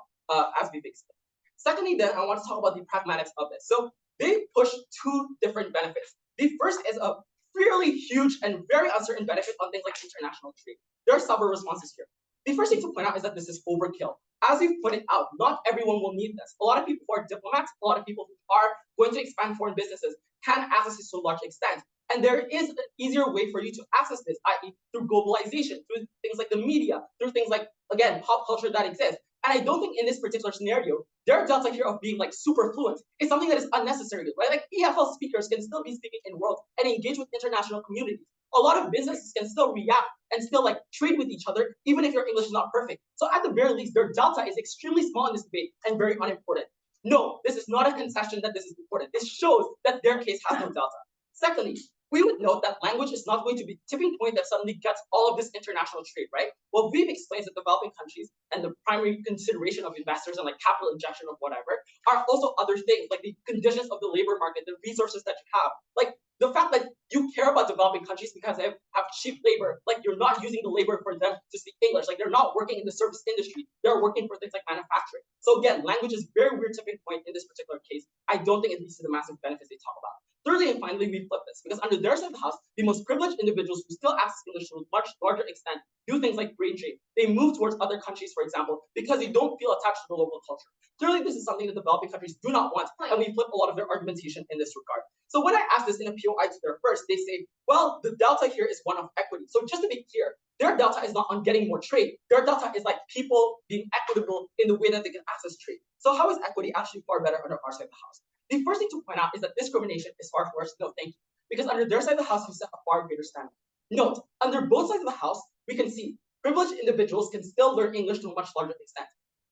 as we've explained. Secondly, then, I want to talk about the pragmatics of this. So they push two different benefits. The first is a fairly huge and very uncertain benefit on things like international trade. There are several responses here. The first thing to point out is that this is overkill. As we've pointed out, not everyone will need this. A lot of people who are diplomats, a lot of people who are going to expand foreign businesses can access this to a large extent. And there is an easier way for you to access this, i.e. through globalization, through things like the media, through things like, again, pop culture that exists. And I don't think in this particular scenario, their delta here of being like super fluent is something that is unnecessary, right? Like EFL speakers can still be speaking in world and engage with international communities. A lot of businesses can still react and still like trade with each other, even if your English is not perfect. So at the very least, their delta is extremely small in this debate and very unimportant. No, this is not a concession that this is important. This shows that their case has no delta. Secondly, we would note that language is not going to be the tipping point that suddenly gets all of this international trade, right? What we've explained is that developing countries and the primary consideration of investors and like capital injection of whatever are also other things like the conditions of the labor market, the resources that you have. Like the fact that you care about developing countries because they have cheap labor, like you're not using the labor for them to speak English, like they're not working in the service industry, they're working for things like manufacturing. So again, language is a very weird tipping point in this particular case. I don't think it leads to the massive benefits they talk about. Thirdly and finally, we flip this because under their side of the house, the most privileged individuals who still access English to a much larger extent do things like brain trade. They move towards other countries, for example, because they don't feel attached to the local culture. Clearly, this is something that developing countries do not want, and we flip a lot of their argumentation in this regard. So when I ask this in a POI to their first, they say, well, the delta here is one of equity. So just to be clear, their delta is not on getting more trade. Their delta is like people being equitable in the way that they can access trade. So how is equity actually far better under our side of the house? The first thing to point out is that discrimination is far worse. No, thank you. Because under their side of the house, we set a far greater standard. Note, under both sides of the house, we can see privileged individuals can still learn English to a much larger extent.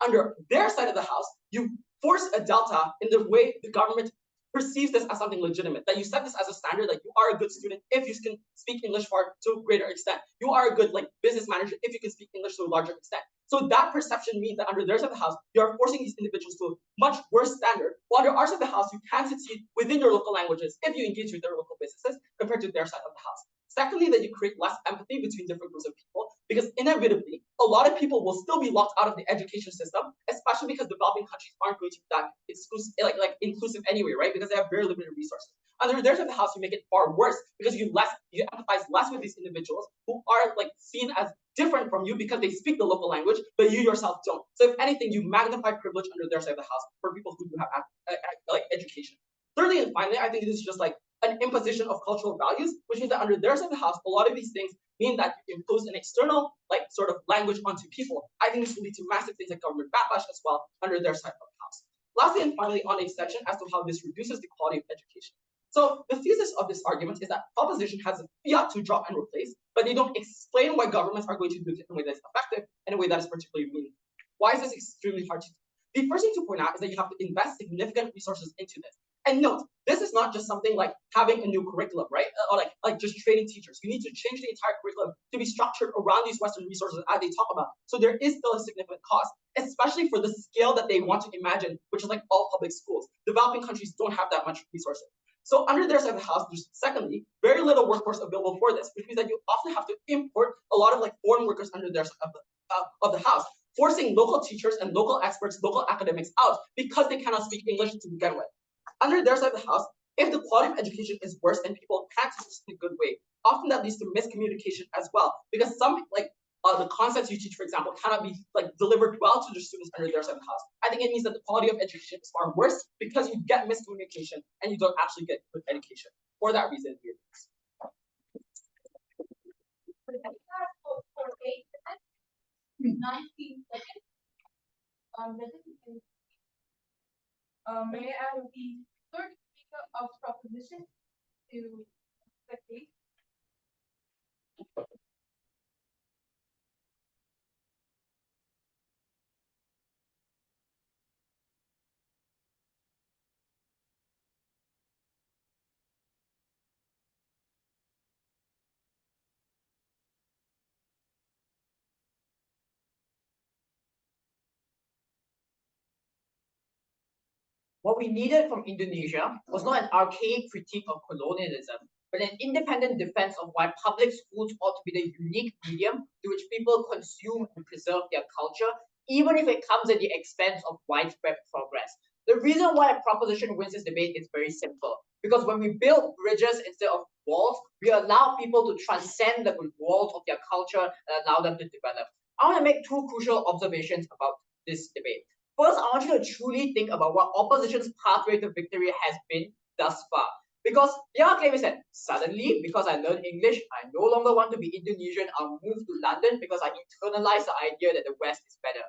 Under their side of the house, you force a delta in the way the government perceives this as something legitimate, that you set this as a standard, like you are a good student if you can speak English to a greater extent. You are a good business manager if you can speak English to a larger extent. So that perception means that under their side of the house, you are forcing these individuals to a much worse standard, while under our side of the house, you can succeed within your local languages if you engage with their local businesses compared to their side of the house. Secondly, that you create less empathy between different groups of people, because inevitably, a lot of people will still be locked out of the education system, especially because developing countries aren't going to be that exclusive, inclusive anyway, right? Because they have very limited resources. Under their side of the house, you make it far worse because you empathize less with these individuals who are seen as different from you because they speak the local language, but you yourself don't. So if anything, you magnify privilege under their side of the house for people who do have education. Thirdly and finally, I think this is just an imposition of cultural values, which means that under their side of the house, a lot of these things mean that you impose an external sort of language onto people. I think this will lead to massive things like government backlash as well under their side of the house. Lastly and finally, on extension as to how this reduces the quality of education. So the thesis of this argument is that proposition has a fiat to drop and replace, but they don't explain why governments are going to do it in a way that's effective and a way that is particularly meaningful. Why is this extremely hard to do? The first thing to point out is that you have to invest significant resources into this. And note, this is not just something like having a new curriculum, right? Or like just training teachers. You need to change the entire curriculum to be structured around these Western resources as they talk about. So there is still a significant cost, especially for the scale that they want to imagine, which is like all public schools. Developing countries don't have that much resources. So under their side of the house, there's secondly, very little workforce available for this, which means that you often have to import a lot of foreign workers under their side of the house, forcing local teachers and local experts, local academics out because they cannot speak English to begin with. Under their side of the house, if the quality of education is worse and people can't teach in a good way, often that leads to miscommunication as well, because some the concepts you teach, for example, cannot be delivered well to the students under their side of the house. I think it means that the quality of education is far worse because you get miscommunication and you don't actually get good education. For that reason, we For 8 minutes, 19 seconds. May I have the third speaker of proposition to the case? What we needed from Indonesia was not an archaic critique of colonialism, but an independent defense of why public schools ought to be the unique medium through which people consume and preserve their culture, even if it comes at the expense of widespread progress. The reason why a proposition wins this debate is very simple. Because when we build bridges instead of walls, we allow people to transcend the walls of their culture and allow them to develop. I want to make two crucial observations about this debate. First, I want you to truly think about what opposition's pathway to victory has been thus far. Because their claim is that suddenly, because I learned English, I no longer want to be Indonesian, I'll move to London because I internalize the idea that the West is better.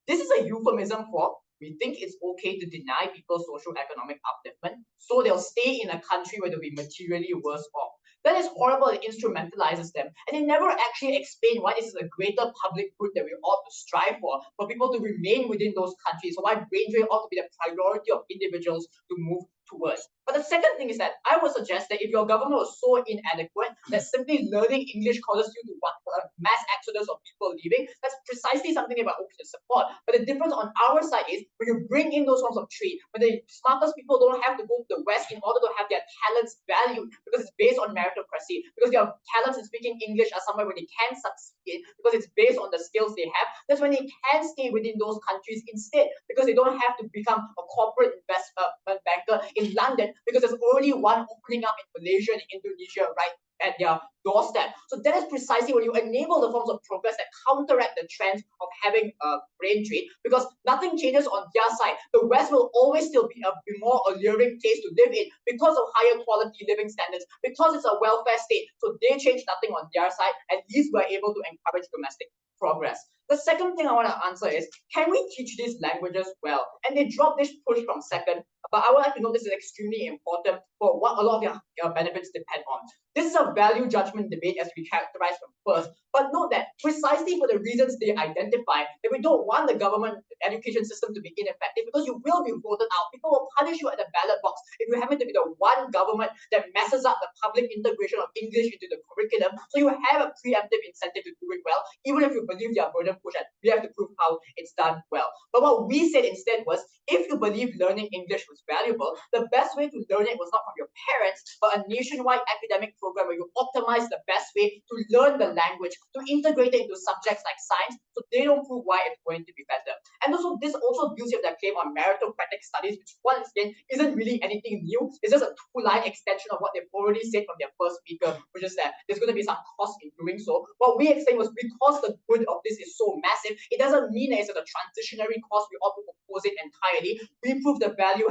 This is a euphemism for we think it's okay to deny people social economic upliftment, so they'll stay in a country where they'll be materially worse off. That is horrible. It instrumentalizes them. And they never actually explain why this is a greater public good that we ought to strive for people to remain within those countries, so why brain drain ought to be the priority of individuals to move towards. But the second thing is that I would suggest that if your government was so inadequate that simply learning English causes you to want a mass exodus of people leaving, that's precisely something about we can support. But the difference on our side is when you bring in those forms of trade, when the smartest people don't have to go to the West in order to have their talents valued because it's based on meritocracy, because their talents in speaking English are somewhere where they can succeed because it's based on the skills they have, that's when they can stay within those countries instead, because they don't have to become a corporate investment banker in London because there's already one opening up in Malaysia and Indonesia right at their doorstep. So that is precisely when you enable the forms of progress that counteract the trends of having a brain drain, because nothing changes on their side. The West will always still be a more alluring place to live in because of higher quality living standards, because it's a welfare state. So they change nothing on their side. At least we're able to encourage domestic progress. The second thing I want to answer is, can we teach these languages well? And they drop this push from second, but I would like to know this is extremely important for what a lot of your benefits depend on. This is a value judgment debate as we characterize from first, but note that precisely for the reasons they identify, that we don't want the government education system to be ineffective, because you will be voted out. People will punish you at the ballot box if you happen to be the one government that messes up the public integration of English into the curriculum. So you have a preemptive incentive to do it well, even if you believe they are burden push, and we have to prove how it's done well. But what we said instead was, if you believe learning English was valuable, the best way to learn it was not from your parents, but a nationwide academic program where you optimize the best way to learn the language, to integrate it into subjects like science, so they don't prove why it's going to be better. And also, this also builds with their claim on meritocratic studies, which once again isn't really anything new. It's just a two-line extension of what they've already said from their first speaker, which is that there's going to be some cost in doing so. What we explained was, because the good of this is so massive, it doesn't mean that it's a transitionary cost. We ought to oppose it entirely. We prove the value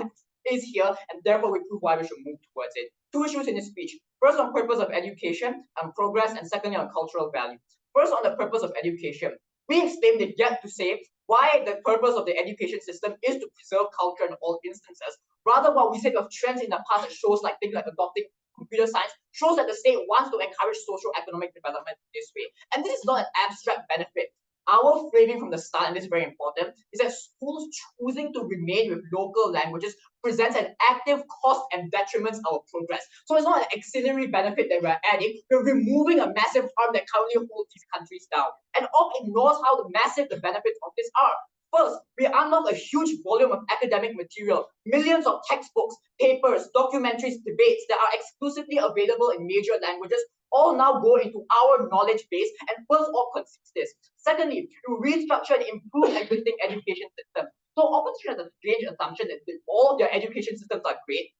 is here, and therefore we prove why we should move towards it. Two issues in this speech. First, on purpose of education and progress, and secondly, on cultural value. First, on the purpose of education. We explained it yet to say why the purpose of the education system is to preserve culture in all instances. Rather, what we said of trends in the past that shows like things like adopting computer science shows that the state wants to encourage socio-economic development this way. And this is not an abstract benefit. Our framing from the start, and this is very important, is that schools choosing to remain with local languages presents an active cost and detriments our progress. So it's not an auxiliary benefit that we're adding, we're removing a massive harm that currently holds these countries down. And often ignores how massive the benefits of this are. First, we unlock a huge volume of academic material, millions of textbooks, papers, documentaries, debates that are exclusively available in major languages, all now go into our knowledge base, and first all concedes this. Secondly, to restructure and improve existing education systems. So opposition has a strange assumption that all their education systems are great.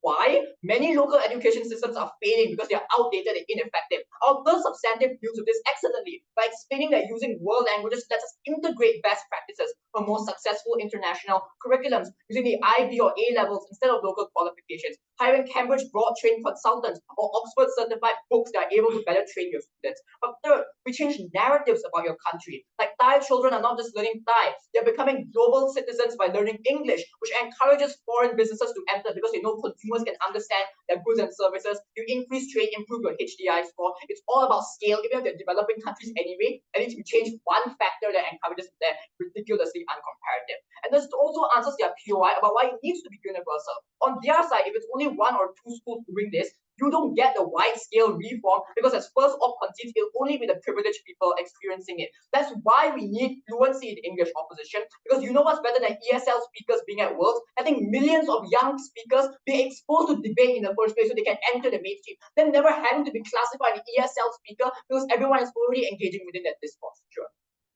Why? Many local education systems are failing because they are outdated and ineffective. Our first substantive deals with this excellently by explaining that using world languages lets us integrate best practices for more successful international curriculums, using the IB or A levels instead of local qualifications, hiring Cambridge broad trained consultants or Oxford certified books that are able to better train your students. But third, we change narratives about your country. Like Thai children are not just learning Thai, they're becoming global citizens by learning English, which encourages foreign businesses to enter because they know consumers can understand their goods and services. You increase trade, improve your HDI score. It's all about scale. Even if they're developing countries anyway, at least we change one factor that encourages them ridiculously uncomparative. And this also answers their POI about why it needs to be universal. On their side, if it's only one or two schools doing this, you don't get the wide-scale reform because as first op concedes, it'll only be the privileged people experiencing it. That's why we need fluency in English opposition, because you know what's better than ESL speakers being at Worlds? I think millions of young speakers being exposed to debate in the first place so they can enter the mainstream, then never having to be classified an ESL speaker because everyone is already engaging within that discourse. Sure.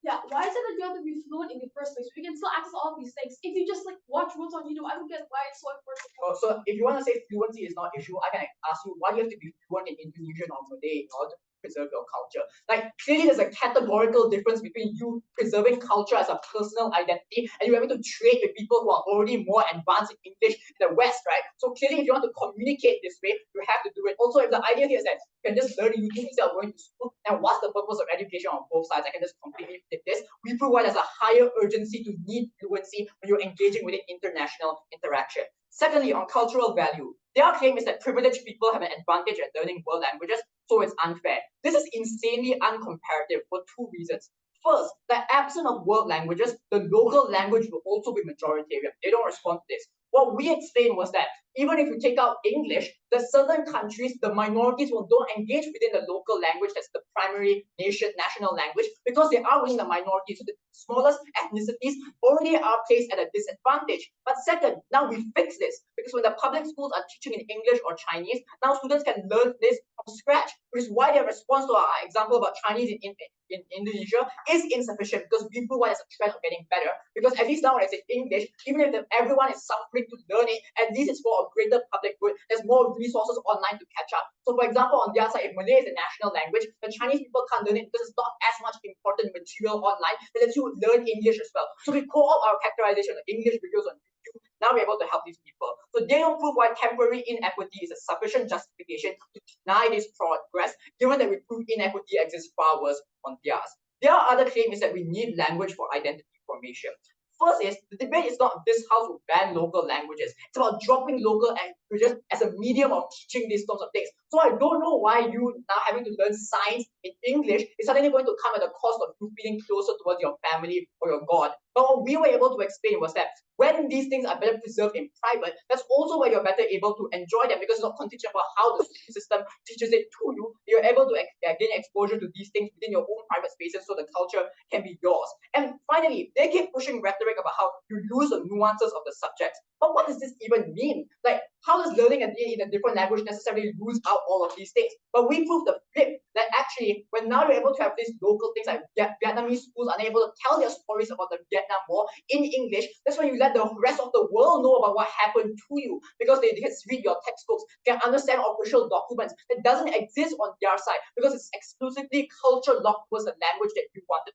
Yeah, why is it that you have to be fluent in the first place? We can still access all of these things. If you just like watch rules on YouTube, I don't get why it's so important. So if you want to say fluency is not an issue, I can ask you why do you have to be fluent in Indonesian or Malay in order to preserve your culture? Like clearly there's a categorical difference between you preserving culture as a personal identity and you having to trade with people who are already more advanced in English in the West, right? So clearly if you want to communicate this way, you have to do it. Also, if the idea here is that you can just learn YouTube instead of going to school, then what's the purpose of education on both sides? I can just completely flip this. We prove why there's a higher urgency to need fluency when you're engaging within international interaction. Secondly, on cultural value, their claim is that privileged people have an advantage at learning world languages, so it's unfair. This is insanely uncomparative for two reasons. First, the absence of world languages, the local language will also be majoritarian. They don't respond to this. What we explained was that even if you take out English, the certain countries, the minorities don't engage within the local language that's the primary national language because they are within the minority. So the smallest ethnicities already are placed at a disadvantage. But second, now we fix this because when the public schools are teaching in English or Chinese, now students can learn this from scratch, which is why their response to our example about Chinese in Indonesia is insufficient because we prove why there's a trend of getting better. Because at least now when I say English, even if everyone is suffering to learn it, at least it's for a of greater public good, there's more resources online to catch up. So for example, on the other side, if Malay is a national language, the Chinese people can't learn it because it's not as much important material online that lets you learn English as well. So we co-op our characterization of English videos on YouTube. Now we're able to help these people. So they don't prove why temporary inequity is a sufficient justification to deny this progress, given that we prove inequity exists far worse on theirs. Their other claim is that we need language for identity formation. First is, the debate is not this house will ban local languages. It's about dropping local languages as a medium of teaching these sorts of things. So I don't know why you now having to learn science in English is suddenly going to come at the cost of you feeling closer towards your family or your God. But what we were able to explain was that when these things are better preserved in private, that's also where you're better able to enjoy them because it's not contingent about how the system teaches it to you. You're able to gain exposure to these things within your own private spaces so the culture can be yours. And finally, they keep pushing rhetoric about how you lose the nuances of the subjects. But what does this even mean? Like, how does learning in a different language necessarily lose out all of these things? But we prove the flip, that actually, when now you're able to have these local things like Vietnamese schools are able to tell their stories about the Vietnam War in English, that's when you let the rest of the world know about what happened to you, because they can read your textbooks, can understand official documents that doesn't exist on their side, because it's exclusively culture locked towards the language that you wanted.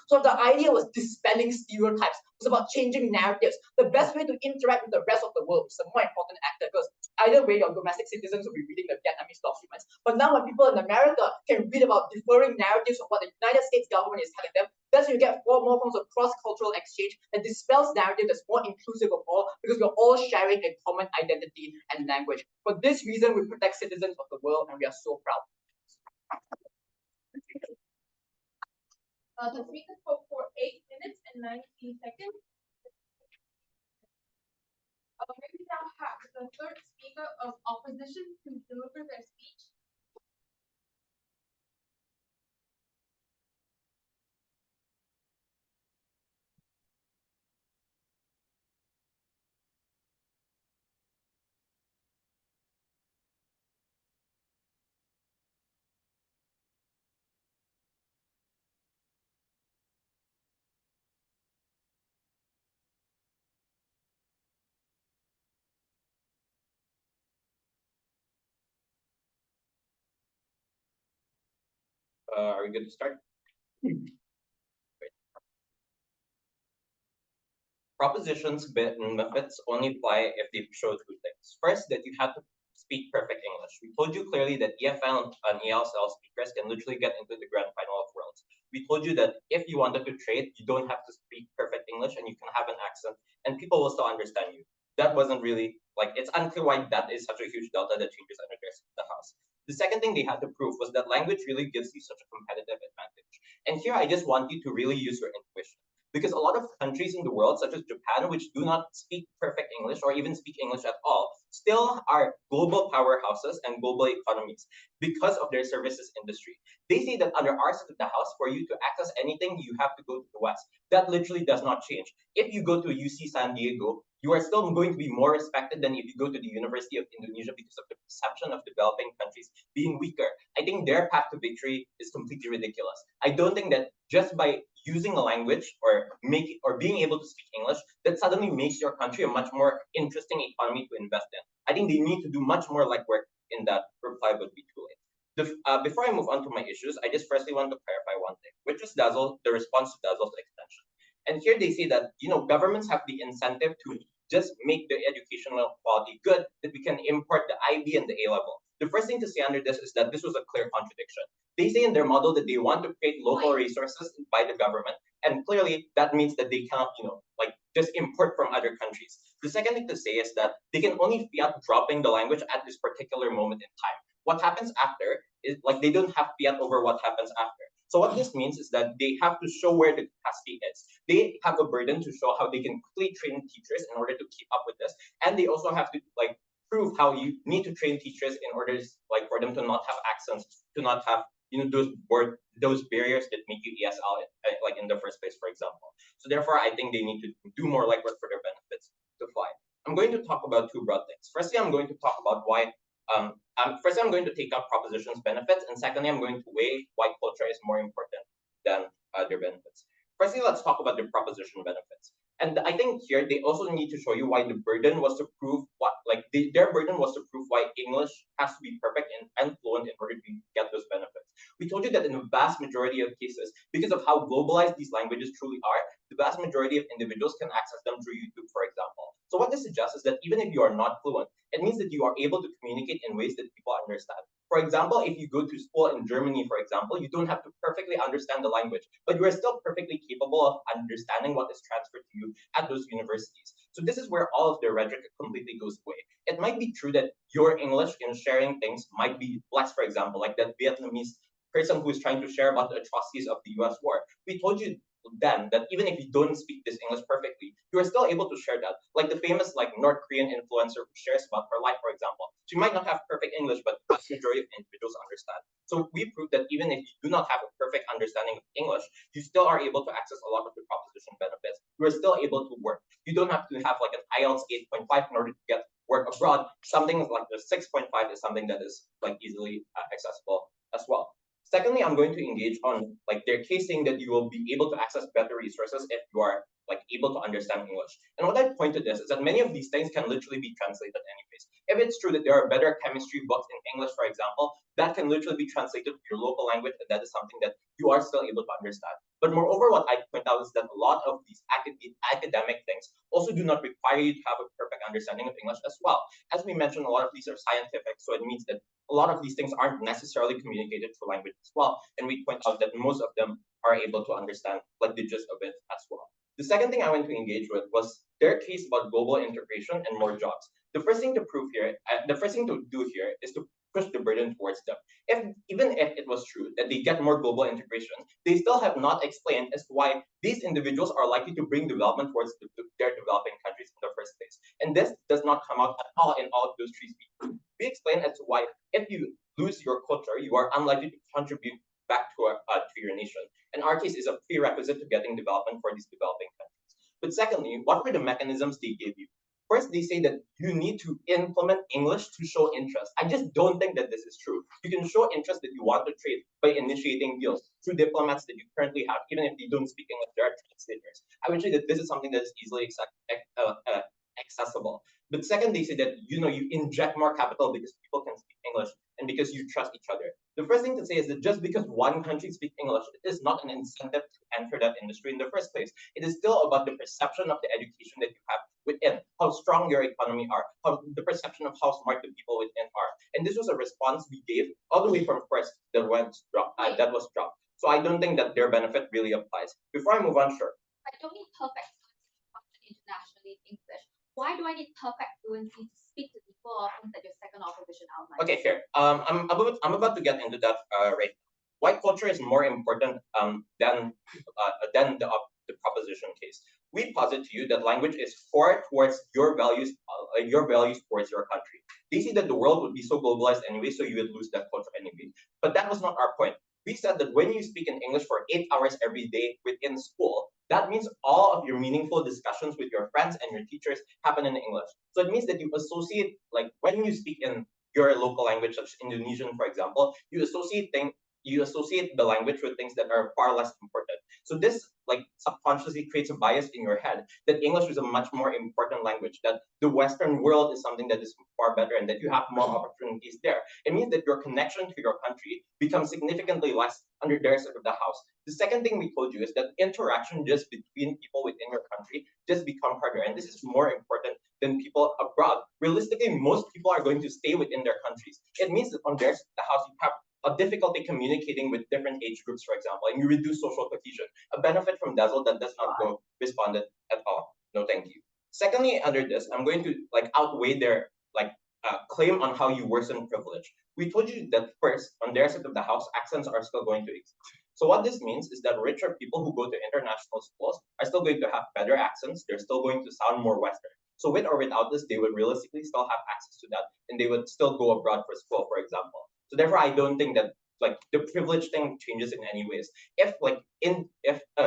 So the idea was dispelling stereotypes. It was about changing narratives. The best way to interact with the rest of the world is a more important actor, because either way, your domestic citizens will be reading the Vietnamese documents. But now when people in America can read about differing narratives of what the United States government is telling them, that's when you get more forms of cross-cultural exchange that dispels narrative that's more inclusive of all, because we're all sharing a common identity and language. For this reason, we protect citizens of the world, and we are so proud. The speaker spoke for 8 minutes and 19 seconds. We now have the third speaker of opposition to deliver their speech. Are we good to start? Propositions benefits only apply if they show two things. First, that you have to speak perfect English. We told you clearly that EFL and ELSL speakers can literally get into the grand final of Worlds. We told you that if you wanted to trade, you don't have to speak perfect English and you can have an accent and people will still understand you. That wasn't really, it's unclear why that is such a huge delta that changes under the House. The second thing they had to prove was that language really gives you such a competitive advantage. And here I just want you to really use your intuition. Because a lot of countries in the world, such as Japan, which do not speak perfect English or even speak English at all, still are global powerhouses and global economies because of their services industry. They say that under our side of the house, for you to access anything, you have to go to the West. That literally does not change. If you go to UC San Diego, you are still going to be more respected than if you go to the University of Indonesia because of the perception of developing countries being weaker. I think their path to victory is completely ridiculous. I don't think that just by using a language or being able to speak English, that suddenly makes your country a much more interesting economy to invest in. I think they need to do much more legwork in that. Reply would be too late. Before I move on to my issues, I just firstly want to clarify one thing, which is the response to Dazzle's extension. And here they say that governments have the incentive to just make the educational quality good, that we can import the IB and the A level. The first thing to say under this is that this was a clear contradiction. They say in their model that they want to create local resources by the government, and clearly that means that they cannot, just import from other countries. The second thing to say is that they can only fiat dropping the language at this particular moment in time. What happens after is they don't have fiat over what happens after. So what this means is that they have to show where the capacity is. They have a burden to show how they can quickly train teachers in order to keep up with this, and they also have to prove how you need to train teachers in order for them to not have accents, to not have those barriers that make you ESL in the first place, for example. So therefore, I think they need to do more legwork for their benefits to fly. I'm going to talk about two broad things. Firstly, I'm going to talk about why. Firstly, I'm going to take up propositions benefits, and secondly, I'm going to weigh why culture is more important than their benefits. Firstly, let's talk about the proposition benefits. And I think here they also need to show you why the burden was to prove their burden was to prove why English has to be perfect and fluent in order to get those benefits. We told you that in the vast majority of cases, because of how globalized these languages truly are, the vast majority of individuals can access them through YouTube, for example. So what this suggests is that even if you are not fluent, it means that you are able to communicate in ways that people understand. For example, if you go to school in Germany, for example, you don't have to perfectly understand the language, but you are still perfectly capable of understanding what is transferred to you at those universities. So this is where all of their rhetoric completely goes away. It might be true that your English in sharing things might be less, for example, like that Vietnamese person who is trying to share about the atrocities of the US war. We told you then that even if you don't speak this English perfectly, you are still able to share that. Like the famous North Korean influencer who shares about her life, for example. She might not have perfect English, but the vast majority of individuals understand. So we proved that even if you do not have a perfect understanding of English, you still are able to access a lot of the proposition benefits. You are still able to work. You don't have to have like an IELTS 8.5 in order to get work abroad. Something like the 6.5 is something that is easily accessible as well. Secondly, I'm going to engage on their case saying that you will be able to access better resources if you are able to understand English. And what I point to this is that many of these things can literally be translated anyways. If it's true that there are better chemistry books in English, for example, that can literally be translated to your local language, and that is something that you are still able to understand. But moreover, what I point out is that a lot of these academic things also do not require you to have a perfect understanding of English as well. As we mentioned, a lot of these are scientific, so it means that a lot of these things aren't necessarily communicated through language as well. And we point out that most of them are able to understand the gist of it as well. The second thing I went to engage with was their case about global integration and more jobs. The first thing to do here is to push the burden towards them. Even if it was true that they get more global integration, they still have not explained as to why these individuals are likely to bring development towards their developing countries in the first place. And this does not come out at all in all of those three speeches. We explain as to why if you lose your culture, you are unlikely to contribute back to your nation. In our case, is a prerequisite to getting development for these developing countries. But secondly, what were the mechanisms they gave you? First, they say that you need to implement English to show interest. I just don't think that this is true. You can show interest that you want to trade by initiating deals through diplomats that you currently have, even if they don't speak English, there are translators. I would say that this is something that is easily accessible. But second, they say that you inject more capital because people can speak English and because you trust each other. The first thing to say is that just because one country speaks English, it is not an incentive to enter that industry in the first place. It is still about the perception of the education that you have within, how strong your economy are, how the perception of how smart the people within are. And this was a response we gave all the way from first that was dropped. So I don't think that their benefit really applies. Before I move on, sure. I don't need perfect fluency to function internationally in English. Why do I need perfect fluency to speak to people often that your second opposition outline? Okay, here. I'm about to get into that right now. White culture is more important than the proposition case. We posit to you that language is core towards your values towards your country. They see that the world would be so globalized anyway, so you would lose that culture anyway. But that was not our point. We said that when you speak in English for 8 hours every day within school, that means all of your meaningful discussions with your friends and your teachers happen in English. So it means that you associate, when you speak in your local language, such as Indonesian, for example, you associate the language with things that are far less important. So this subconsciously creates a bias in your head that English is a much more important language, that the Western world is something that is far better and that you have more opportunities there. It means that your connection to your country becomes significantly less under their side of the house. The second thing we told you is that interaction just between people within your country just become harder. And this is more important than people abroad. Realistically, most people are going to stay within their countries. It means that on their side of the house, you have a difficulty communicating with different age groups, for example, and you reduce social cohesion. A benefit from Dazzle that does not go responded at all. No, thank you. Secondly, under this, I'm going to outweigh their claim on how you worsen privilege. We told you that first, on their side of the house, accents are still going to exist. So what this means is that richer people who go to international schools are still going to have better accents. They're still going to sound more Western. So with or without this, they would realistically still have access to that, and they would still go abroad for school, for example. So therefore, I don't think that the privilege thing changes in any ways. If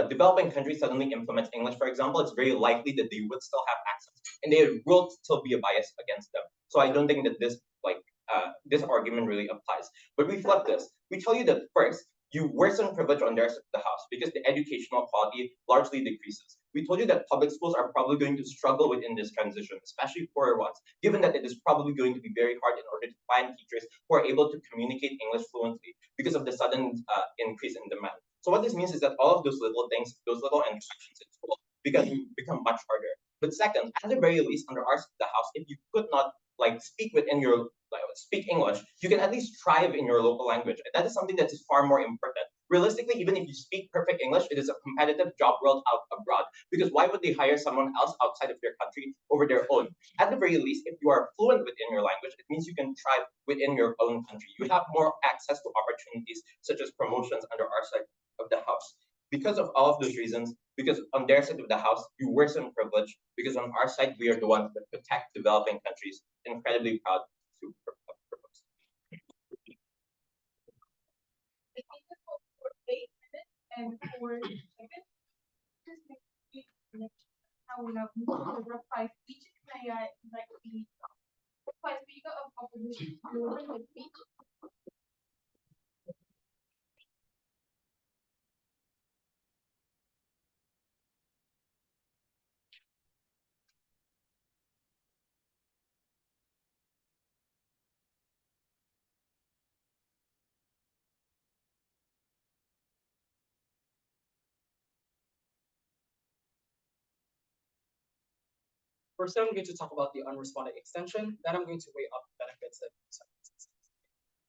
developing countries suddenly implement English, for example, it's very likely that they would still have access, and there will still be a bias against them. So I don't think that this argument really applies. But we flip this. We tell you that first, you worsen privilege on their side of the house because the educational quality largely decreases. We told you that public schools are probably going to struggle within this transition, especially poorer ones, given that it is probably going to be very hard in order to find teachers who are able to communicate English fluently because of the sudden increase in demand. So what this means is that all of those little things, those little interactions in school become much harder. But second, at the very least, under our the house, if you could not like speak within your speak English, you can at least thrive in your local language. And that is something that is far more important. Realistically, even if you speak perfect English, it is a competitive job world out abroad. Because why would they hire someone else outside of their country over their own? At the very least, if you are fluent within your language, it means you can thrive within your own country. You have more access to opportunities such as promotions under our side of the house. Because of all of those reasons, because on their side of the house, you worsen privilege, because on our side, we are the ones that protect developing countries. Incredibly proud to propose. I think it's for 8 minutes and 4 seconds. Just make how we know the reply speech. May I invite the reply speaker of opposition to deliver his speech? First, I'm going to talk about the unresponded extension. Then I'm going to weigh up the benefits that.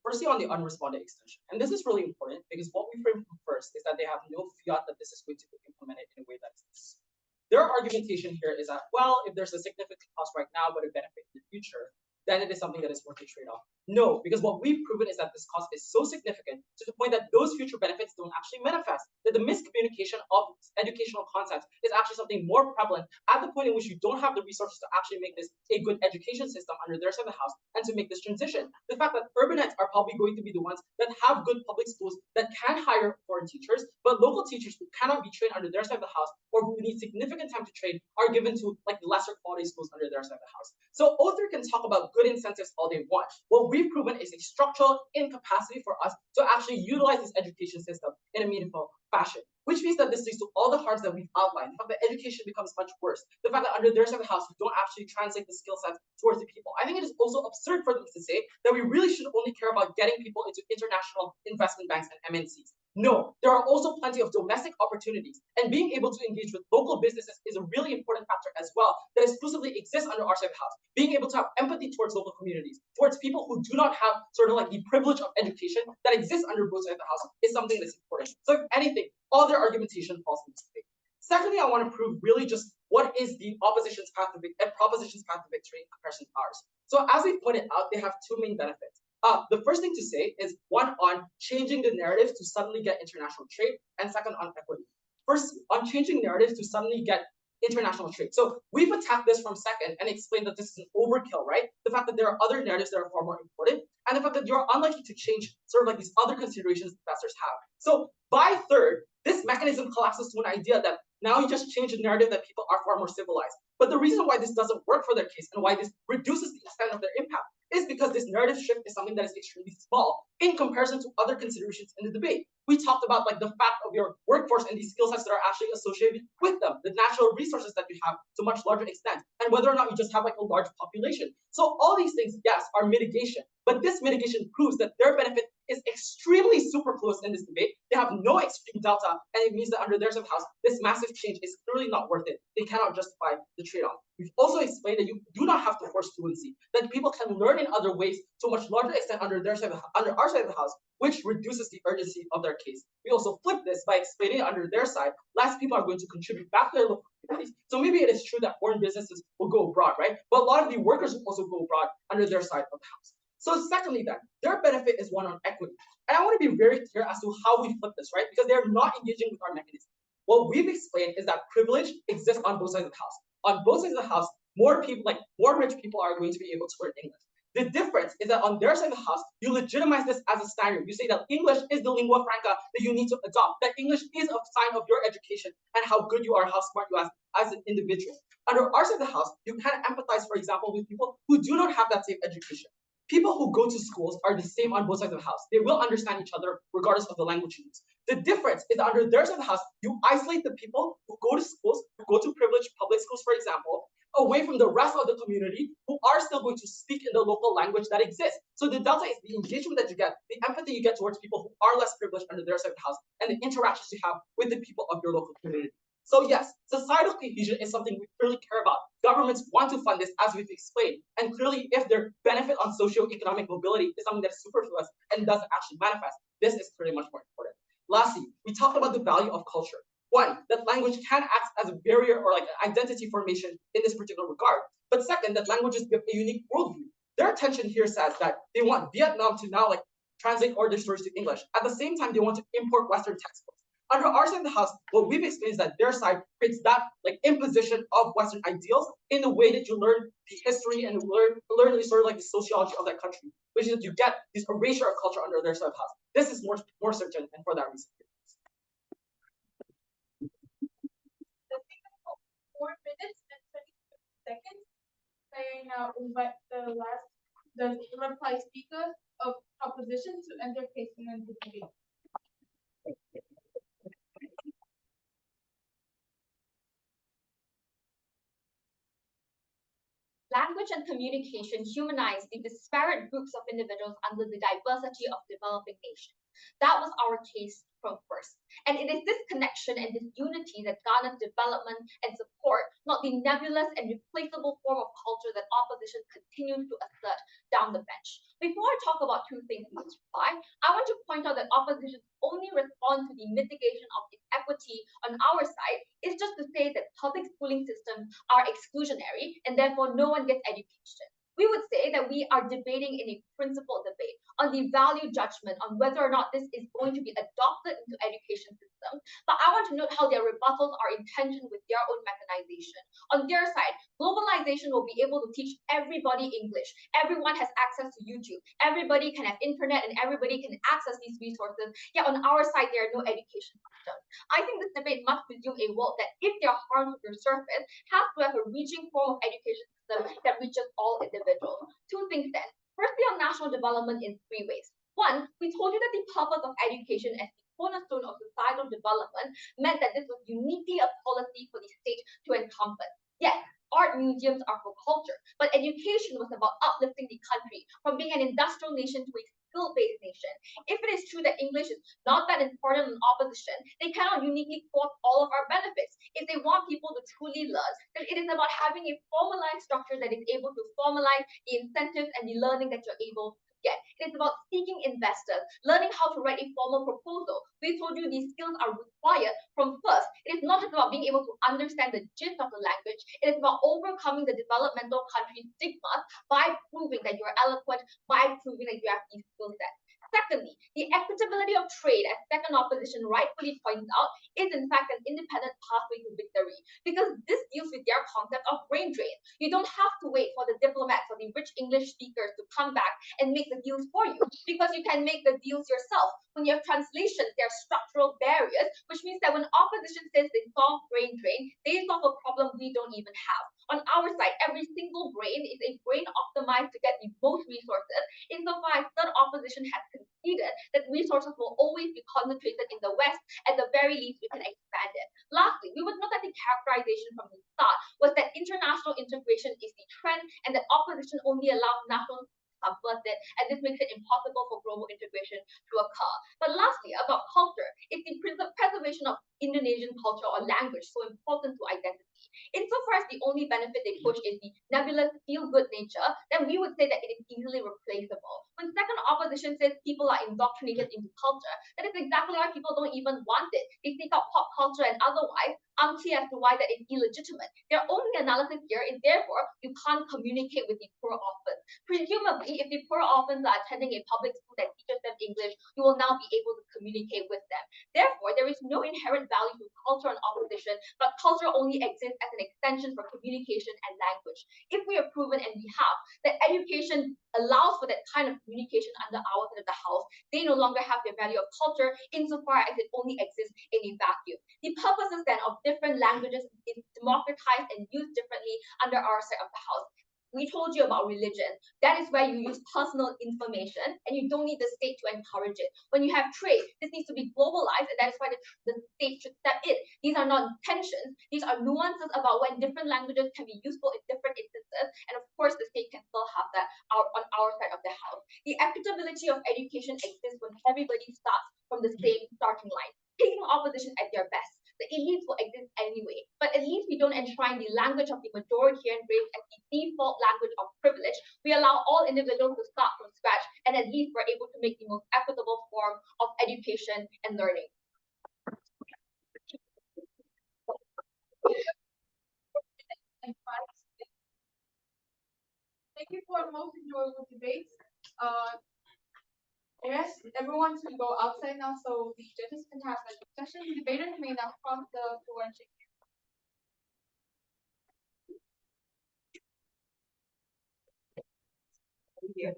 Firstly, on the unresponded extension, and this is really important because what we frame first is that they have no fiat that this is going to be implemented in a way that is. Their argumentation here is that, well, if there's a significant cost right now, but a benefit in the future, then it is something that is worth a trade-off. No, because what we've proven is that this cost is so significant to the point that those future benefits don't actually manifest. That the miscommunication of educational concepts is actually something more prevalent at the point in which you don't have the resources to actually make this a good education system under their side of the house and to make this transition. The fact that urbanites are probably going to be the ones that have good public schools that can hire foreign teachers, but local teachers who cannot be trained under their side of the house or who need significant time to train are given to like lesser quality schools under their side of the house. So O3 can talk about good incentives all they want. What we've proven is a structural incapacity for us to actually utilize this education system in a meaningful fashion, which means that this leads to all the harms that we've outlined. The fact that education becomes much worse. The fact that under their side of the house, we don't actually translate the skill sets towards the people. I think it is also absurd for them to say that we really should only care about getting people into international investment banks and MNCs. No, there are also plenty of domestic opportunities, and being able to engage with local businesses is a really important factor as well that exclusively exists under our side of the house. Being able to have empathy towards local communities, towards people who do not have sort of like the privilege of education that exists under both sides of the house is something that's important. So if anything, all their argumentation falls into place. Secondly, I want to prove really just what is the proposition's path to victory in comparison to ours. So as we pointed out, they have two main benefits. The first thing to say is one on changing the narrative to suddenly get international trade, and second on equity. First, on changing narratives to suddenly get international trade. So we've attacked this from second and explained that this is an overkill, right? The fact that there are other narratives that are far more important, and the fact that you're unlikely to change sort of like these other considerations investors have. So by third, this mechanism collapses to an idea that now you just change the narrative that people are far more civilized. But the reason why this doesn't work for their case and why this reduces the extent of their impact is because this narrative shift is something that is extremely small in comparison to other considerations in the debate. We talked about like the fact of your workforce and these skill sets that are actually associated with them, the natural resources that you have to much larger extent, and whether or not you just have like a large population. So all these things, yes, are mitigation, but this mitigation proves that their benefit is extremely superfluous in this debate. They have no extreme delta, and it means that under their house, this massive change is clearly not worth it. They cannot justify the trade-off. We've also explained that you do not have to force fluency, that people can learn in other ways to a much larger extent under our side of the house, which reduces the urgency of their case. We also flip this by explaining under their side, less people are going to contribute back to their local communities. So maybe it is true that foreign businesses will go abroad, right? But a lot of the workers will also go abroad under their side of the house. So secondly then, their benefit is one on equity. And I want to be very clear as to how we flip this, right? Because they're not engaging with our mechanism. What we've explained is that privilege exists on both sides of the house. On both sides of the house, more people, like more rich people are going to be able to learn English. The difference is that on their side of the house, you legitimize this as a standard. You say that English is the lingua franca that you need to adopt, that English is a sign of your education and how good you are, how smart you are as an individual. Under our side of the house, you can empathize, for example, with people who do not have that same education. People who go to schools are the same on both sides of the house. They will understand each other regardless of the language you use. The difference is that under their side of the house, you isolate the people who go to schools, who go to rest of the community who are still going to speak in the local language that exists. So the delta is the engagement that you get, the empathy you get towards people who are less privileged under their side of the house, and the interactions you have with the people of your local community. So yes, societal cohesion is something we really care about. Governments want to fund this, as we've explained. And clearly, if their benefit on socioeconomic mobility is something that's superfluous and doesn't actually manifest, this is pretty much more important. Lastly, we talked about the value of culture. One, that language can act as a barrier or like an identity formation in this particular regard. But second, that languages give a unique worldview. Their attention here says that they want Vietnam to now like translate all their stories to English. At the same time, they want to import Western textbooks. Under our side of the house, what we've explained is that their side creates that like imposition of Western ideals in the way that you learn the history and learn the sort of like the sociology of that country, which is that you get this erasure of culture under their side of the house. This is more certain, and for that reason. 4 minutes and 20 seconds. I now invite the reply speaker of opposition to enter case in the debate. Language and communication humanize the disparate groups of individuals under the diversity of developing nations. That was our case from first. And it is this connection and this unity that garnered development and support, not the nebulous and replaceable form of culture that opposition continues to assert down the bench. Before I talk about two things in this reply, I want to point out that opposition's only response to the mitigation of inequity on our side is just to say that public schooling systems are exclusionary and therefore no one gets education. We would say that we are debating in a principled debate on the value judgment on whether or not this is going to be adopted into education systems. But I want to note how their rebuttals are in tension with their own mechanization. On their side, globalization will be able to teach everybody English. Everyone has access to YouTube. Everybody can have internet and everybody can access these resources. Yet on our side, there are no education systems. I think this debate must presume a world that, if they are harmed to the surface, has to have a reaching form of education system that reaches all individuals. Two things then. Firstly, on national development in three ways. One, we told you that the purpose of education as the cornerstone of societal development meant that this was uniquely a policy for the state to encompass. Yes, art museums are for culture, but education was about uplifting the country from being an industrial nation to a skill-based nation. If it is true that English is not that important in opposition, they cannot uniquely quote all of our benefits. If they want people to truly learn, then it is about having a formalized structure that is able to formalize the incentives and the learning that you're able to get. It is about seeking investors, learning how to write a formal proposal. We told you these skills are required from first. It is not just about being able to understand the gist of the language. It is about overcoming the developmental country stigma by proving that you're eloquent, by proving that you have these skill sets. Secondly, the equitability of trade, as second opposition rightfully points out, is in fact an independent pathway to victory, because this deals with their concept of brain drain. You don't have to wait for the diplomats or the rich English speakers to come back and make the deals for you, because you can make the deals yourself. When you have translations, there are structural barriers, which means that when opposition says they solve brain drain, they solve a problem we don't even have. On our side, every single brain is a brain optimized to get the most resources, insofar as third opposition has conceded that resources will always be concentrated in the West. At the very least, we can expand it. Lastly, we would note that the characterization from the start was that international integration is the trend and that opposition only allows national subvert it, and this makes it impossible for global integration to occur. But lastly, about culture, is the preservation of Indonesian culture or language so important to identity? Insofar as the only benefit they push is the nebulous feel-good nature, then we would say that it is easily replaceable. When second opposition says people are indoctrinated into culture, that is exactly why people don't even want it. They seek out pop culture and otherwise, unclear as to why that is illegitimate. Their only analysis here is therefore you can't communicate with the poor orphans. Presumably, if the poor orphans are attending a public school that teaches them English, you will now be able to communicate with them. Therefore, there is no inherent value to culture and opposition, but culture only exists as an extension for communication and language. If we have proven, and we have, that education allows for that kind of communication under our side of the house, they no longer have the value of culture insofar as it only exists in a vacuum. The purposes then of different languages is democratized and used differently under our side of the house. We told you about religion. That is where you use personal information and you don't need the state to encourage it. When you have trade, this needs to be globalized, and that is why the state should step in. These are not tensions, these are nuances about when different languages can be useful in different instances, and of course the state can still have that on our side of the house. The equitability of education exists when everybody starts from the same starting line, picking opposition at their best. The elites will exist anyway, but at least we don't enshrine the language of the majority and race as the default language of privilege. We allow all individuals to start from scratch, and at least we're able to make the most equitable form of education and learning. Thank you for a most enjoyable debate. Yes, everyone should go outside now so the judges can have a discussion. Debaters may now cross the floor and shake Yeah.